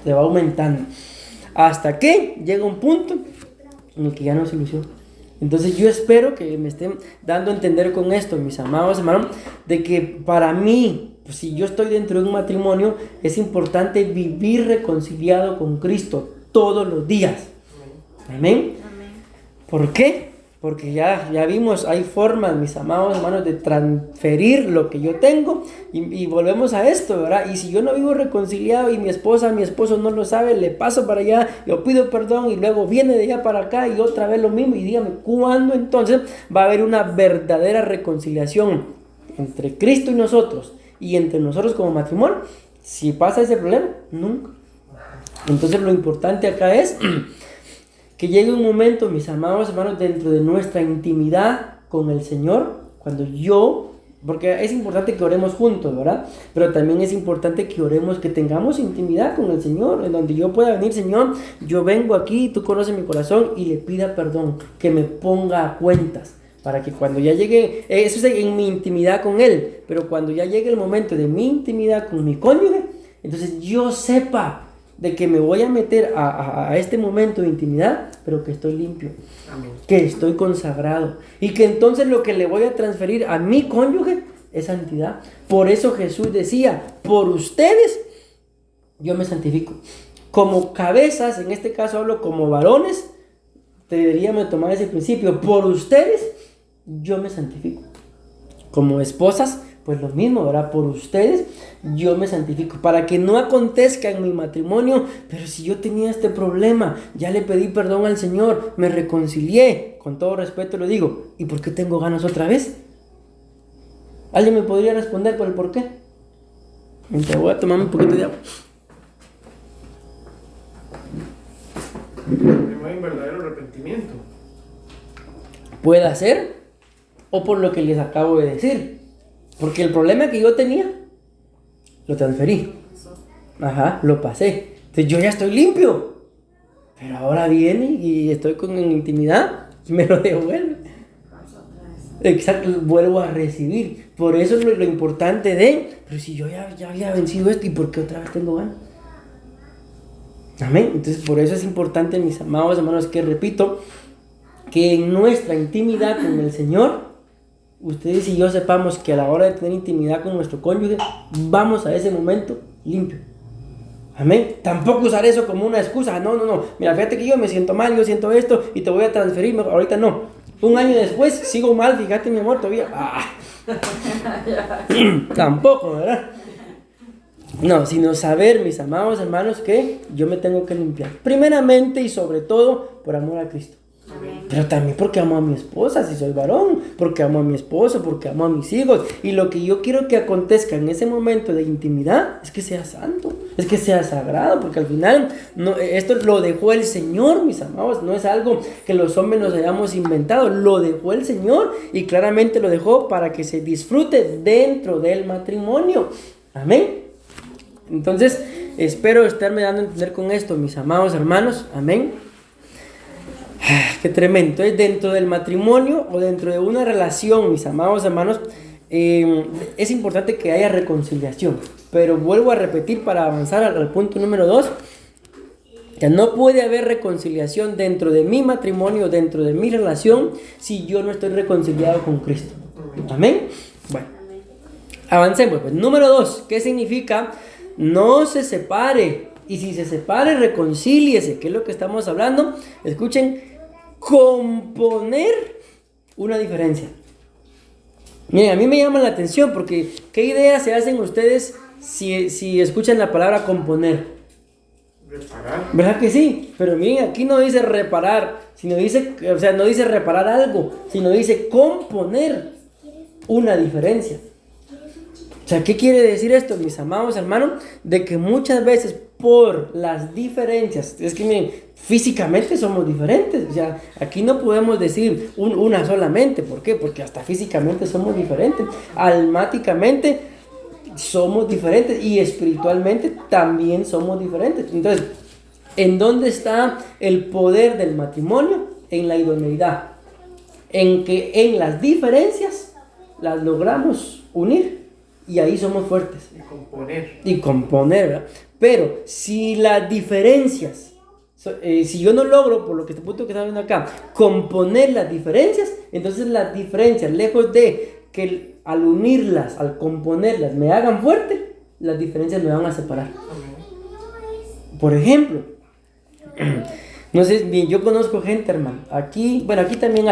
Se va aumentando. Hasta que llega un punto en el que ya no se soluciona. Entonces yo espero que me estén dando a entender con esto, mis amados hermanos, de que para mí, pues, si yo estoy dentro de un matrimonio, es importante vivir reconciliado con Cristo todos los días. Amén. ¿Por qué? Porque ya vimos, hay formas, mis amados hermanos, de transferir lo que yo tengo y volvemos a esto, ¿verdad? Y si yo no vivo reconciliado y mi esposo no lo sabe, le paso para allá, yo pido perdón y luego viene de allá para acá y otra vez lo mismo. Y dígame, ¿cuándo entonces va a haber una verdadera reconciliación entre Cristo y nosotros y entre nosotros como matrimonio? Si pasa ese problema, nunca. Entonces lo importante acá es que llegue un momento, mis amados hermanos, dentro de nuestra intimidad con el Señor, cuando porque es importante que oremos juntos, ¿verdad? Pero también es importante que oremos, que tengamos intimidad con el Señor, en donde yo pueda venir, Señor, yo vengo aquí, tú conoces mi corazón, y le pida perdón, que me ponga a cuentas, para que cuando ya llegue, eso es en mi intimidad con Él, pero cuando ya llegue el momento de mi intimidad con mi cónyuge, entonces yo sepa de que me voy a meter a este momento de intimidad, pero que estoy limpio. Amén. Que estoy consagrado y que entonces lo que le voy a transferir a mi cónyuge es santidad. Por eso Jesús decía, por ustedes yo me santifico. Como cabezas, en este caso hablo como varones, deberíamos tomar ese principio, por ustedes yo me santifico. Como esposas, pues lo mismo, ¿verdad? Por ustedes yo me santifico, para que no acontezca en mi matrimonio, pero si yo tenía este problema, ya le pedí perdón al Señor, me reconcilié, con todo respeto lo digo, ¿y por qué tengo ganas otra vez? ¿Alguien me podría responder por el por qué? Te voy a tomar un poquito de agua. No hay un verdadero arrepentimiento. Puede ser, o por lo que les acabo de decir, porque el problema que yo tenía lo transferí. Lo pasé. Entonces yo ya estoy limpio. Pero ahora viene y estoy con intimidad y me lo devuelve. Exacto, vuelvo a recibir. Por eso es lo importante pero si yo ya había vencido esto, ¿y por qué otra vez tengo ganas? Amén. Entonces por eso es importante, mis amados hermanos, que repito, que en nuestra intimidad con el Señor, ustedes y yo sepamos que a la hora de tener intimidad con nuestro cónyuge, vamos a ese momento limpio. Amén. Tampoco usar eso como una excusa. No. Mira, fíjate que yo me siento mal, yo siento esto y te voy a transferir. Ahorita no. Un año después sigo mal, fíjate mi amor, todavía. Tampoco, ¿verdad? No, sino saber, mis amados hermanos, que yo me tengo que limpiar. Primeramente y sobre todo, por amor a Cristo. Pero también porque amo a mi esposa, si soy varón, porque amo a mi esposo, porque amo a mis hijos. Y lo que yo quiero que acontezca en ese momento de intimidad es que sea santo, es que sea sagrado, porque al final esto lo dejó el Señor, mis amados, no es algo que los hombres nos hayamos inventado, lo dejó el Señor y claramente lo dejó para que se disfrute dentro del matrimonio. Amén. Entonces, espero estarme dando a entender con esto, mis amados hermanos. Amén. Qué tremendo. Entonces, dentro del matrimonio o dentro de una relación, mis amados hermanos, es importante que haya reconciliación. Pero vuelvo a repetir para avanzar al punto número 2. Ya no puede haber reconciliación dentro de mi matrimonio, dentro de mi relación, si yo no estoy reconciliado con Cristo. Amén. Bueno, avancemos. Pues, número 2, ¿qué significa? No se separe. Y si se separe, reconcíliese. ¿Qué es lo que estamos hablando? Escuchen, componer una diferencia. Miren, a mí me llama la atención porque ¿qué ideas se hacen ustedes si escuchan la palabra componer? Reparar. ¿Verdad que sí? Pero miren, aquí no dice reparar, sino dice, o sea, no dice reparar algo, sino dice componer una diferencia. O sea, ¿qué quiere decir esto, mis amados hermanos? De que muchas veces por las diferencias, es que miren, físicamente somos diferentes. O sea, aquí no podemos decir una solamente. ¿Por qué? Porque hasta físicamente somos diferentes. Almáticamente somos diferentes y espiritualmente también somos diferentes. Entonces, ¿en dónde está el poder del matrimonio? En la idoneidad. En que en las diferencias las logramos unir. Y ahí somos fuertes. Y componer, ¿verdad? Pero si las diferencias, si yo no logro, por lo que este punto que está viendo acá, componer las diferencias, entonces las diferencias, lejos de que al unirlas, al componerlas, me hagan fuerte, las diferencias me van a separar. Por ejemplo, no sé, bien, yo conozco gente, hermano. Aquí también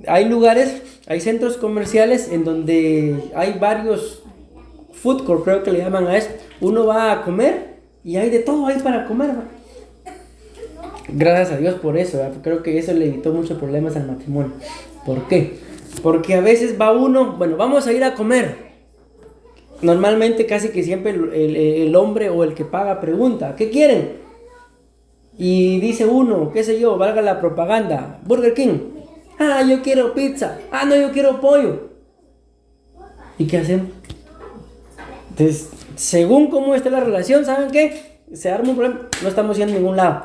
hay lugares, hay centros comerciales en donde hay varios food court, creo que le llaman a eso. Uno va a comer y hay de todo ahí para comer, ¿verdad? Gracias a Dios por eso, ¿verdad? Creo que eso le evitó muchos problemas al matrimonio. ¿Por qué? Porque a veces va uno, bueno, vamos a ir a comer. Normalmente casi que siempre el hombre o el que paga pregunta, ¿qué quieren? Y dice uno, qué sé yo, valga la propaganda, Burger King. Ah, yo quiero pizza. Ah, no, yo quiero pollo. ¿Y qué hacemos? Entonces, según cómo está la relación, ¿saben qué? Se arma un problema, no estamos yendo a ningún lado.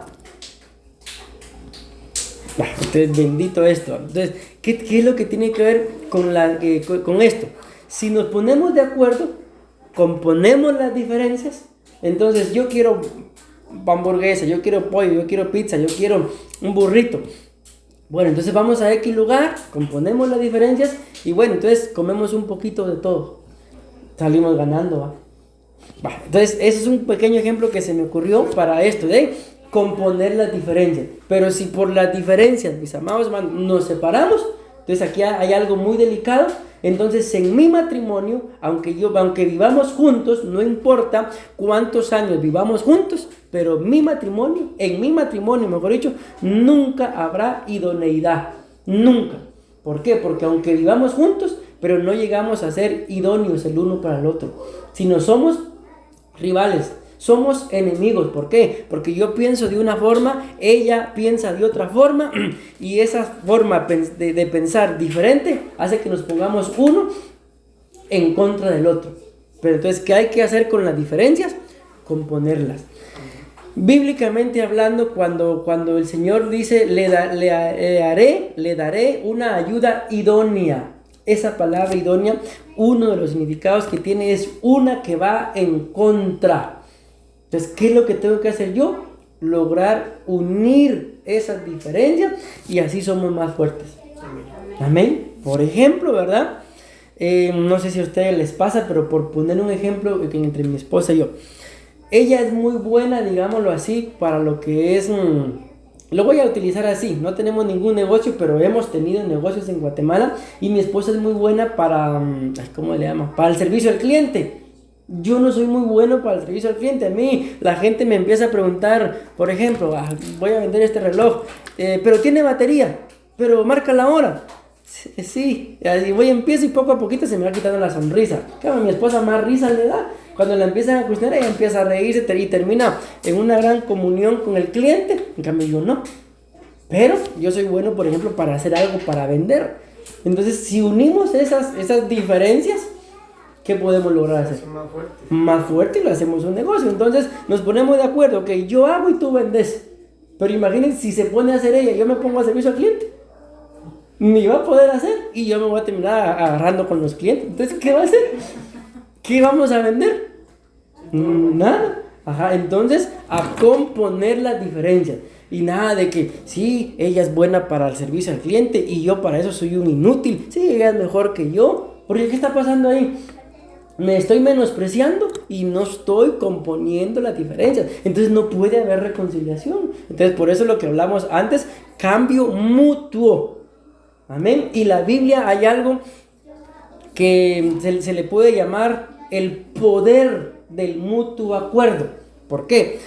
Entonces, bendito esto. Entonces, ¿qué es lo que tiene que ver con esto? Si nos ponemos de acuerdo, componemos las diferencias, entonces yo quiero hamburguesa, yo quiero pollo, yo quiero pizza, yo quiero un burrito. Bueno, entonces vamos a X lugar, componemos las diferencias y bueno, entonces comemos un poquito de todo. Salimos ganando, ¿va? Entonces, ese es un pequeño ejemplo que se me ocurrió para esto, de componer las diferencias. Pero si por las diferencias, mis amados hermanos, nos separamos, entonces aquí hay algo muy delicado. Entonces, en mi matrimonio, aunque vivamos juntos, no importa cuántos años vivamos juntos, pero en mi matrimonio, mejor dicho, nunca habrá idoneidad. Nunca. ¿Por qué? Porque aunque vivamos juntos, pero no llegamos a ser idóneos el uno para el otro, sino somos rivales, somos enemigos. ¿Por qué? Porque yo pienso de una forma, ella piensa de otra forma, y esa forma de pensar diferente hace que nos pongamos uno en contra del otro. Pero entonces, ¿qué hay que hacer con las diferencias? Componerlas. Bíblicamente hablando, cuando el Señor dice, le daré una ayuda idónea. Esa palabra idónea, uno de los significados que tiene es una que va en contra. Entonces, ¿qué es lo que tengo que hacer yo? Lograr unir esas diferencias y así somos más fuertes. Amén. Por ejemplo, ¿verdad? No sé si a ustedes les pasa, pero por poner un ejemplo entre mi esposa y yo. Ella es muy buena, digámoslo así, para lo que es... Lo voy a utilizar así, no tenemos ningún negocio, pero hemos tenido negocios en Guatemala y mi esposa es muy buena para, ¿cómo le llama? Para el servicio al cliente. Yo no soy muy bueno para el servicio al cliente. A mí la gente me empieza a preguntar, por ejemplo, voy a vender este reloj, pero tiene batería, pero marca la hora. Sí, y empiezo y poco a poquito se me va quitando la sonrisa. Claro, mi esposa más risa le da. Cuando la empiezan a cuestionar, ella empieza a reírse y termina en una gran comunión con el cliente. En cambio yo no. Pero yo soy bueno, por ejemplo, para hacer algo, para vender. Entonces, si unimos esas diferencias, ¿qué podemos lograr hacer? Más fuerte. Más fuerte y lo hacemos un negocio. Entonces, nos ponemos de acuerdo, ok, yo hago y tú vendes. Pero imagínense si se pone a hacer ella y yo me pongo a servicio al cliente. Ni va a poder hacer y yo me voy a terminar agarrando con los clientes. Entonces, ¿qué va a hacer? ¿Qué vamos a vender? Nada. Ajá, entonces, a componer las diferencias. Y nada de que, sí, ella es buena para el servicio al cliente y yo para eso soy un inútil. Sí, ella es mejor que yo. Porque, ¿qué está pasando ahí? Me estoy menospreciando y no estoy componiendo las diferencias. Entonces no puede haber reconciliación. Entonces por eso lo que hablamos antes, cambio mutuo. Amén. Y la Biblia hay algo que se le puede llamar el poder del mutuo acuerdo. ¿Por qué?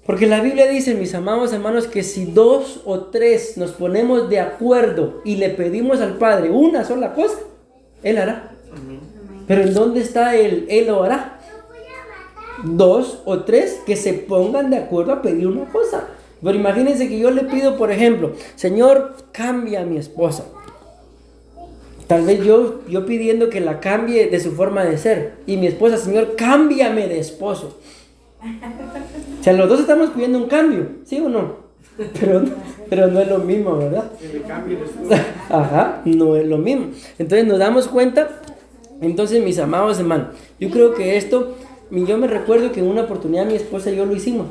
Porque la Biblia dice, mis amados hermanos, que si 2 o 3 nos ponemos de acuerdo y le pedimos al Padre una sola cosa, Él hará. Amén. Pero ¿en dónde está Él lo hará? 2 o 3 que se pongan de acuerdo a pedir una cosa. Pero imagínense que yo le pido, por ejemplo, Señor, cambia a mi esposa. Tal vez yo pidiendo que la cambie de su forma de ser. Y mi esposa, Señor, cámbiame de esposo. O sea, los dos estamos pidiendo un cambio, ¿sí o no? Pero no es lo mismo, ¿verdad? Que le cambie de su... Ajá, no es lo mismo. Entonces nos damos cuenta. Entonces, mis amados hermanos, yo creo que esto, yo me recuerdo que en una oportunidad mi esposa y yo lo hicimos.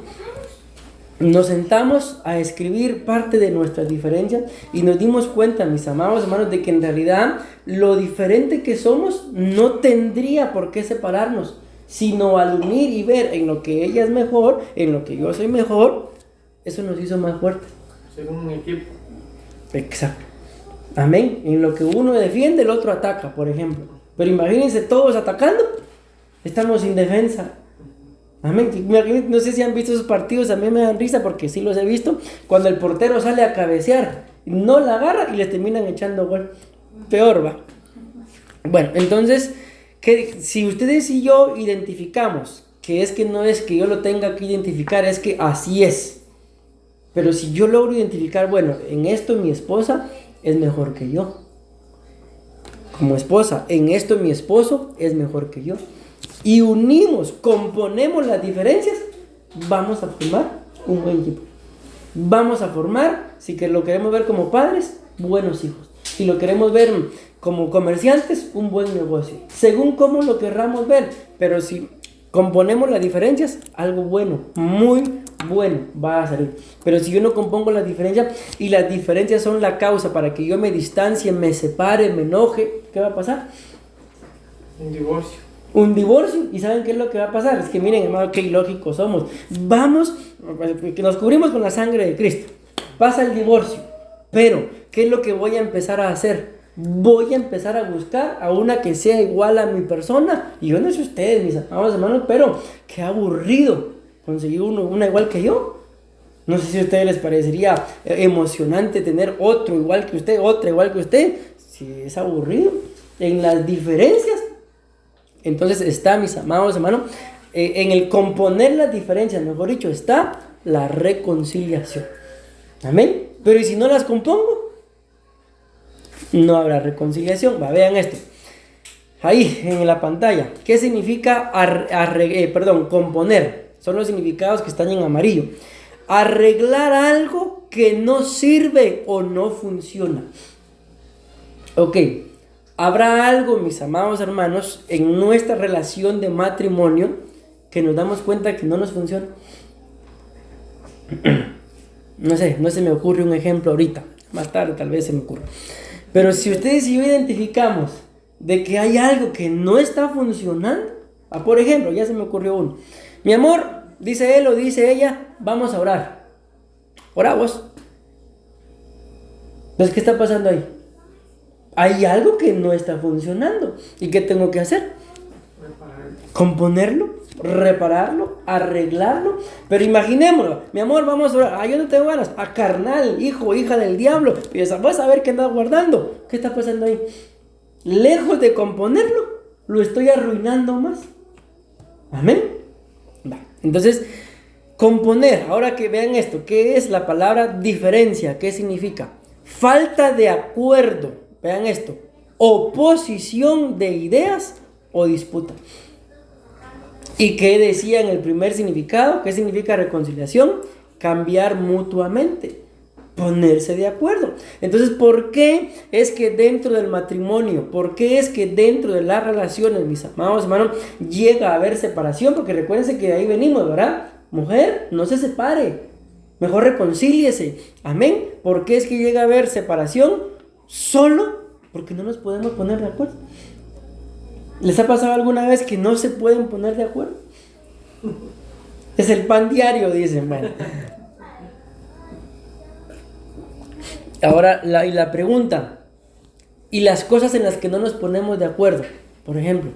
Nos sentamos a escribir parte de nuestras diferencias y nos dimos cuenta, mis amados hermanos, de que en realidad lo diferente que somos no tendría por qué separarnos, sino al unir y ver en lo que ella es mejor, en lo que yo soy mejor, eso nos hizo más fuertes. Ser un equipo. Exacto. Amén. En lo que uno defiende, el otro ataca, por ejemplo. Pero imagínense todos atacando, estamos sin defensa. Amén. No sé si han visto esos partidos, a mí me dan risa porque sí los he visto. Cuando el portero sale a cabecear, no la agarra y le terminan echando gol. Peor va. Bueno, entonces, si ustedes y yo identificamos que es que no es que yo lo tenga que identificar, es que así es. Pero si yo logro identificar, bueno, en esto mi esposa es mejor que yo. Como esposa, en esto mi esposo es mejor que yo. Y unimos, componemos las diferencias, vamos a formar un buen equipo. Vamos a formar, si que lo queremos ver como padres, buenos hijos. Si lo queremos ver como comerciantes, un buen negocio. Según cómo lo querramos ver. Pero si componemos las diferencias, algo bueno, muy bueno va a salir. Pero si yo no compongo las diferencias y las diferencias son la causa para que yo me distancie, me separe, me enoje, ¿qué va a pasar? Un divorcio. Un divorcio. ¿Y saben qué es lo que va a pasar? Es que miren, hermano, qué ilógicos somos. Vamos, que nos cubrimos con la sangre de Cristo. Pasa el divorcio. Pero, ¿qué es lo que voy a empezar a hacer? Voy a empezar a buscar a una que sea igual a mi persona. Y yo no sé ustedes, mis amados hermanos, pero qué aburrido conseguir una igual que yo. No sé si a ustedes les parecería emocionante tener otro igual que usted, otra igual que usted. Si es aburrido. En las diferencias. Entonces está, mis amados hermanos, en el componer las diferencias, mejor dicho, está la reconciliación. Amén. Pero ¿y si no las compongo? No habrá reconciliación. Vean esto. Ahí en la pantalla. ¿Qué significa componer? Son los significados que están en amarillo. Arreglar algo que no sirve o no funciona. Ok. Habrá algo, mis amados hermanos, en nuestra relación de matrimonio que nos damos cuenta que no nos funciona. No sé, no se me ocurre un ejemplo ahorita. Más tarde tal vez se me ocurra. Pero si ustedes y yo identificamos de que hay algo que no está funcionando, por ejemplo, ya se me ocurrió uno. Mi amor, dice él o dice ella, vamos a orar. Oramos. Entonces, ¿qué está pasando ahí? Hay algo que no está funcionando. ¿Y qué tengo que hacer? componerlo, repararlo, arreglarlo. Pero imaginémoslo, mi amor, vamos a orar. Yo no tengo ganas. A carnal, hijo, hija del diablo. Y vas a ver qué andas guardando. ¿Qué está pasando ahí? Lejos de componerlo, lo estoy arruinando más. Amén. Va. Entonces, componer. Ahora que vean esto, ¿qué es la palabra diferencia? ¿Qué significa? Falta de acuerdo. Vean esto. Oposición de ideas o disputa. ¿Y qué decía en el primer significado? ¿Qué significa reconciliación? Cambiar mutuamente, ponerse de acuerdo. Entonces, ¿por qué es que dentro del matrimonio, por qué es que dentro de las relaciones, mis amados hermanos, llega a haber separación? Porque recuérdense que de ahí venimos, ¿verdad? Mujer, no se separe, mejor reconcíliese. Amén. ¿Por qué es que llega a haber separación? Solo porque no nos podemos poner de acuerdo. ¿Les ha pasado alguna vez que no se pueden poner de acuerdo? Es el pan diario, dicen. Bueno. Ahora, la pregunta, y las cosas en las que no nos ponemos de acuerdo. Por ejemplo,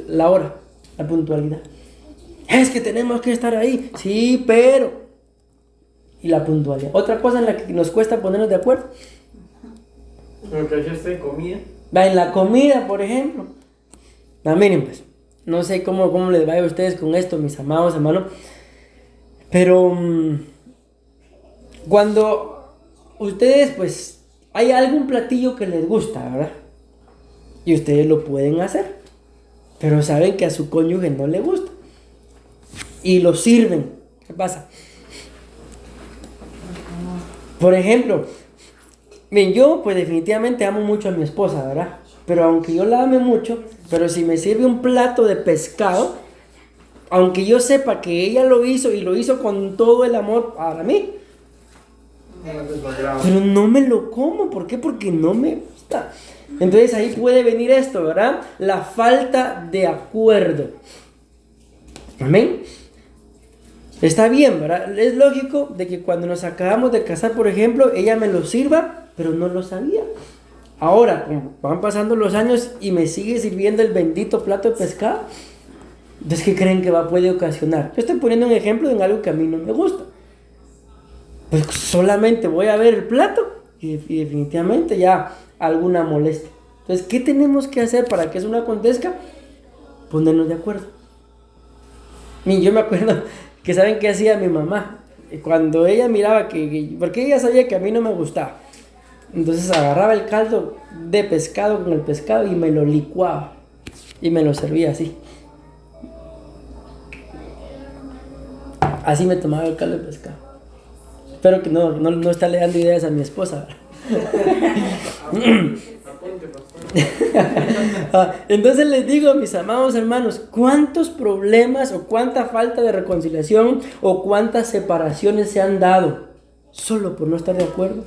la hora, la puntualidad. Es que tenemos que estar ahí. Sí, pero... Y la puntualidad. Otra cosa en la que nos cuesta ponernos de acuerdo. Lo que yo estoy comida. Va en la comida, por ejemplo. Miren, pues, no sé cómo les vaya a ustedes con esto, mis amados hermanos, pero cuando ustedes, pues, hay algún platillo que les gusta, ¿verdad? Y ustedes lo pueden hacer, pero saben que a su cónyuge no le gusta. Y lo sirven. ¿Qué pasa? Por ejemplo, bien, yo pues definitivamente amo mucho a mi esposa, ¿verdad? Pero aunque yo la ame mucho, pero si me sirve un plato de pescado, aunque yo sepa que ella lo hizo y lo hizo con todo el amor para mí, pero no me lo como. ¿Por qué? Porque no me gusta. Entonces ahí puede venir esto, ¿verdad? La falta de acuerdo. Amén. Está bien, ¿verdad? Es lógico de que cuando nos acabamos de casar, por ejemplo, ella me lo sirva, pero no lo sabía. Ahora, como van pasando los años y me sigue sirviendo el bendito plato de pescado, entonces, ¿qué creen que puede ocasionar? Yo estoy poniendo un ejemplo en algo que a mí no me gusta. Pues solamente voy a ver el plato y definitivamente ya alguna molestia. Entonces, ¿qué tenemos que hacer para que eso no acontezca? Ponernos de acuerdo. Y yo me acuerdo que ¿saben qué hacía mi mamá? Cuando ella miraba porque ella sabía que a mí no me gustaba. Entonces agarraba el caldo de pescado con el pescado y me lo licuaba. Y me lo servía así. Así me tomaba el caldo de pescado. Espero que no está le dando ideas a mi esposa. Entonces les digo, mis amados hermanos, ¿cuántos problemas o cuánta falta de reconciliación o cuántas separaciones se han dado solo por no estar de acuerdo?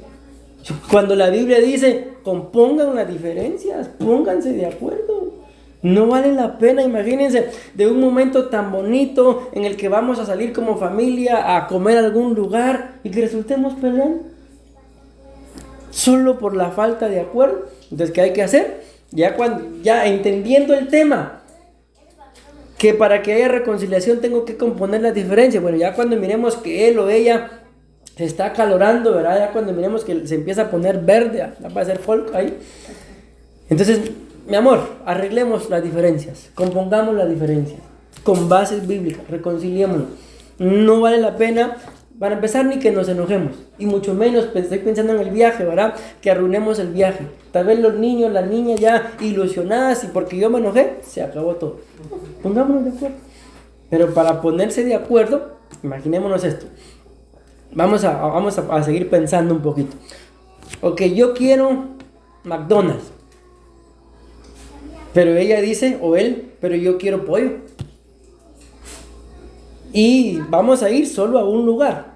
Cuando la Biblia dice, compongan las diferencias, pónganse de acuerdo. No vale la pena, imagínense, de un momento tan bonito en el que vamos a salir como familia a comer a algún lugar y que resultemos peleando. Solo por la falta de acuerdo. Entonces, ¿qué hay que hacer? Ya entendiendo el tema, que para que haya reconciliación tengo que componer las diferencias. Bueno, ya cuando miremos que él o ella se está acalorando, ¿verdad? Ya cuando miremos que se empieza a poner verde, va a ser folk ahí. Entonces, mi amor, arreglemos las diferencias, compongamos las diferencias con bases bíblicas, reconciliémonos. No vale la pena, para empezar, ni que nos enojemos, y mucho menos estoy pensando en el viaje, ¿verdad? Que arruinemos el viaje. Tal vez los niños, las niñas ya ilusionadas, y porque yo me enojé, se acabó todo. Pongámonos de acuerdo. Pero para ponerse de acuerdo, imaginémonos esto. Vamos a seguir pensando un poquito. Ok, yo quiero McDonald's. Pero ella dice, o él, pero yo quiero pollo. Y vamos a ir solo a un lugar.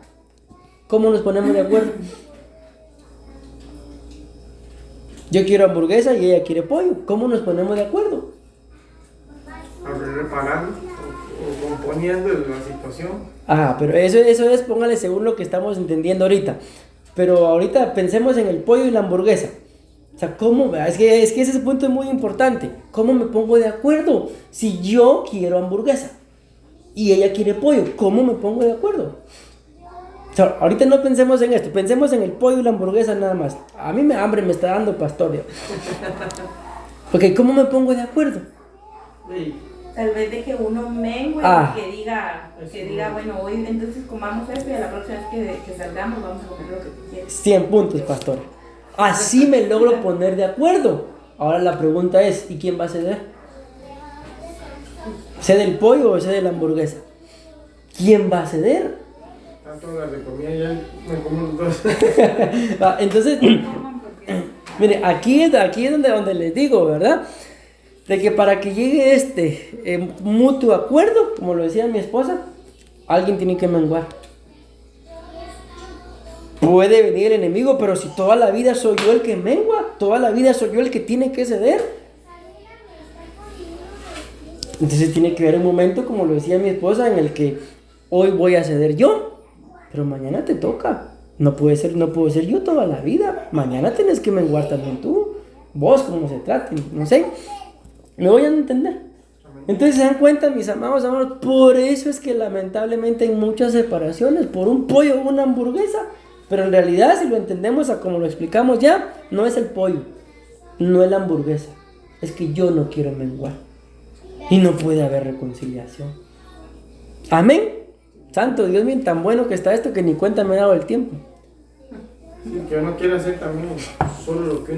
¿Cómo nos ponemos de acuerdo? Yo quiero hamburguesa y ella quiere pollo. ¿Cómo nos ponemos de acuerdo? Reparando o componiendo la situación. Pero eso es, póngale según lo que estamos entendiendo ahorita. Pero ahorita pensemos en el pollo y la hamburguesa. O sea, ¿cómo? Es que ese punto es muy importante. ¿Cómo me pongo de acuerdo? Si yo quiero hamburguesa y ella quiere pollo, ¿cómo me pongo de acuerdo? O sea, ahorita no pensemos en esto, pensemos en el pollo y la hamburguesa nada más. A mí hambre me está dando, pastor. ¿Ya? Porque ¿cómo me pongo de acuerdo? Tal vez de que uno mengue, que diga, bueno, hoy entonces comamos esto y a la próxima vez que salgamos vamos a comer lo que tú quieres. 100 puntos, pastor. Así me logro poner de acuerdo. Ahora la pregunta es, ¿y quién va a ceder? ¿Cede el pollo o cede la hamburguesa? ¿Quién va a ceder? Tanto las de comida ya me como los dos. Entonces, mire, aquí es donde les digo, ¿verdad? De que para que llegue este mutuo acuerdo, como lo decía mi esposa, alguien tiene que menguar. Puede venir el enemigo, pero si toda la vida soy yo el que mengua, toda la vida soy yo el que tiene que ceder. Entonces tiene que haber un momento, como lo decía mi esposa, en el que hoy voy a ceder yo, pero mañana te toca. No puedo ser yo toda la vida. Mañana tienes que menguar también tú. Vos, como se trate, no sé. ¿Me voy a entender? Entonces se dan cuenta, mis amados hermanos, por eso es que lamentablemente hay muchas separaciones, por un pollo o una hamburguesa. Pero en realidad, si lo entendemos a como lo explicamos ya, no es el pollo, no es la hamburguesa. Es que yo no quiero menguar. Y no puede haber reconciliación. Amén. Santo Dios mío, tan bueno que está esto que ni cuenta me he dado el tiempo. Sí, que uno quiere hacer también solo lo que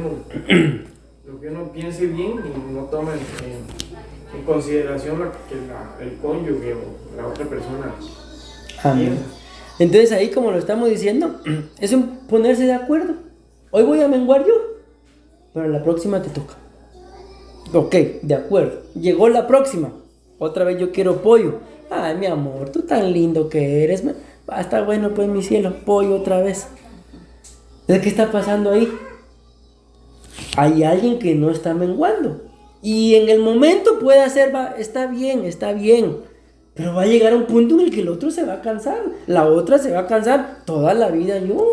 uno piense bien y no tome en consideración el cónyuge o la otra persona. Amén. Entonces ahí, como lo estamos diciendo, es un ponerse de acuerdo. Hoy voy a menguar yo, pero la próxima te toca. Ok, de acuerdo. Llegó la próxima. Otra vez yo quiero pollo. Ay, mi amor, tú tan lindo que eres. Está bueno, pues, mi cielo, pollo otra vez. ¿Qué está pasando ahí? Hay alguien que no está menguando. Y en el momento puede hacer, está bien. Pero va a llegar un punto en el que el otro se va a cansar. La otra se va a cansar toda la vida yo.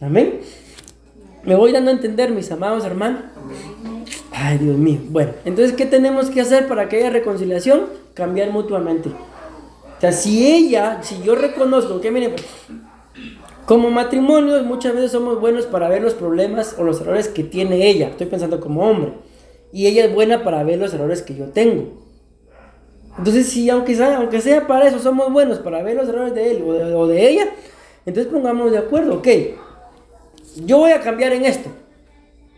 Amén. Me voy dando a entender, mis amados hermanos. Ay, Dios mío. Bueno, entonces, ¿qué tenemos que hacer para que haya reconciliación? Cambiar mutuamente. O sea, si yo reconozco que, miren, como matrimonios muchas veces somos buenos para ver los problemas o los errores que tiene ella. Estoy pensando como hombre. Y ella es buena para ver los errores que yo tengo. Entonces, si aunque sea para eso, somos buenos para ver los errores de él o de ella, entonces pongámonos de acuerdo. Ok, yo voy a cambiar en esto,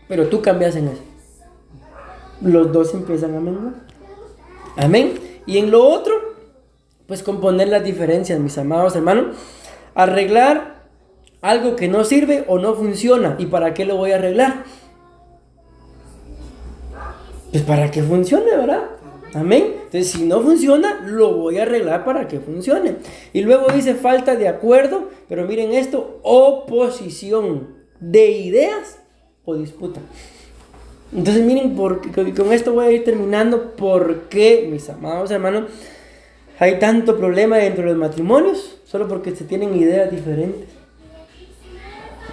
pero tú cambias en eso. Los dos empiezan a menguar. Amén. Y en lo otro, pues componer las diferencias, mis amados hermanos. Arreglar algo que no sirve o no funciona. ¿Y para qué lo voy a arreglar? Pues para que funcione, ¿verdad? Amén. Entonces, si no funciona, lo voy a arreglar para que funcione. Y luego dice falta de acuerdo, pero miren esto, oposición de ideas o disputa. Entonces, miren, con esto voy a ir terminando. ¿Por qué, mis amados hermanos, hay tanto problema dentro de los matrimonios? Solo porque se tienen ideas diferentes.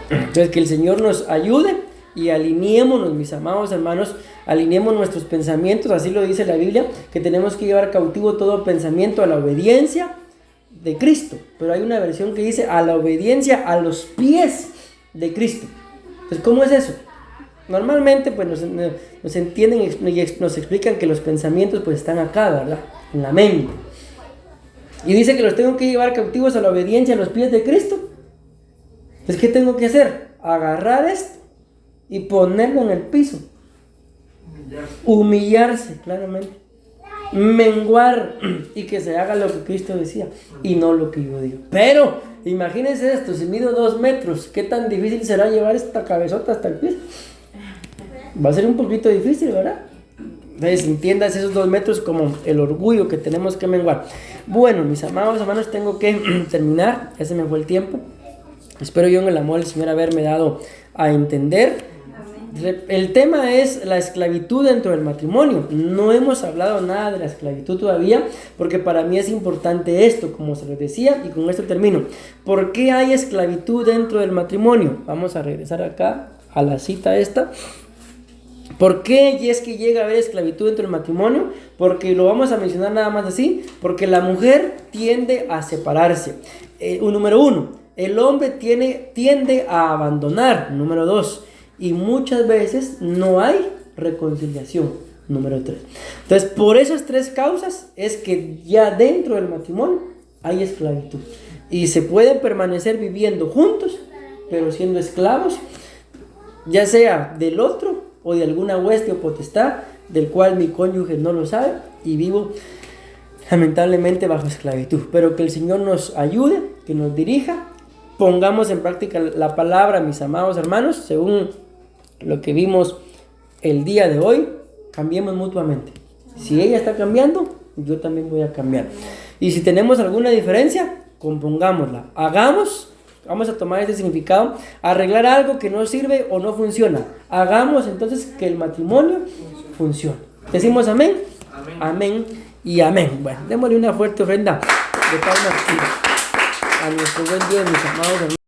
Entonces, que el Señor nos ayude y alineémonos, mis amados hermanos, alineemos nuestros pensamientos, así lo dice la Biblia, que tenemos que llevar cautivo todo pensamiento a la obediencia de Cristo. Pero hay una versión que dice a la obediencia a los pies de Cristo. Entonces, ¿cómo es eso? Normalmente pues nos entienden y nos explican que los pensamientos pues están acá, ¿verdad? En la mente. Y dice que los tengo que llevar cautivos a la obediencia a los pies de Cristo. Entonces, ¿qué tengo que hacer? Agarrar esto y ponerlo en el piso. Humillarse, claramente. Menguar y que se haga lo que Cristo decía y no lo que yo digo. Pero imagínense esto, si mido 2 metros, ¿qué tan difícil será llevar esta cabezota hasta el piso? Va a ser un poquito difícil, ¿verdad? Entonces entiendas esos 2 metros como el orgullo que tenemos que menguar. Bueno, mis amados hermanos, tengo que terminar, ya se me fue el tiempo. Espero yo en el amor del Señor haberme dado a entender. El tema es la esclavitud dentro del matrimonio. No hemos hablado nada de la esclavitud todavía, porque para mí es importante esto, como se les decía, y con esto termino. ¿Por qué hay esclavitud dentro del matrimonio? Vamos a regresar acá a la cita esta. ¿Por qué? Y es que llega a haber esclavitud dentro del matrimonio, porque lo vamos a mencionar nada más así, porque la mujer tiende a separarse. Número 1, el hombre tiende a abandonar. Número 2, y muchas veces no hay reconciliación. Número 3. Entonces, por esas 3 causas es que ya dentro del matrimonio hay esclavitud. Y se pueden permanecer viviendo juntos, pero siendo esclavos, ya sea del otro o de alguna hueste o potestad, del cual mi cónyuge no lo sabe y vivo lamentablemente bajo esclavitud. Pero que el Señor nos ayude, que nos dirija, pongamos en práctica la palabra, mis amados hermanos, según lo que vimos el día de hoy. Cambiemos mutuamente. Si ella está cambiando, yo también voy a cambiar. Y si tenemos alguna diferencia, compongámosla. Vamos a tomar este significado, arreglar algo que no sirve o no funciona. Hagamos entonces que el matrimonio funcione. Decimos amén. Amén. Amén y amén. Bueno, démosle una fuerte ofrenda de palmas a nuestro buen Dios, mis amados hermanos.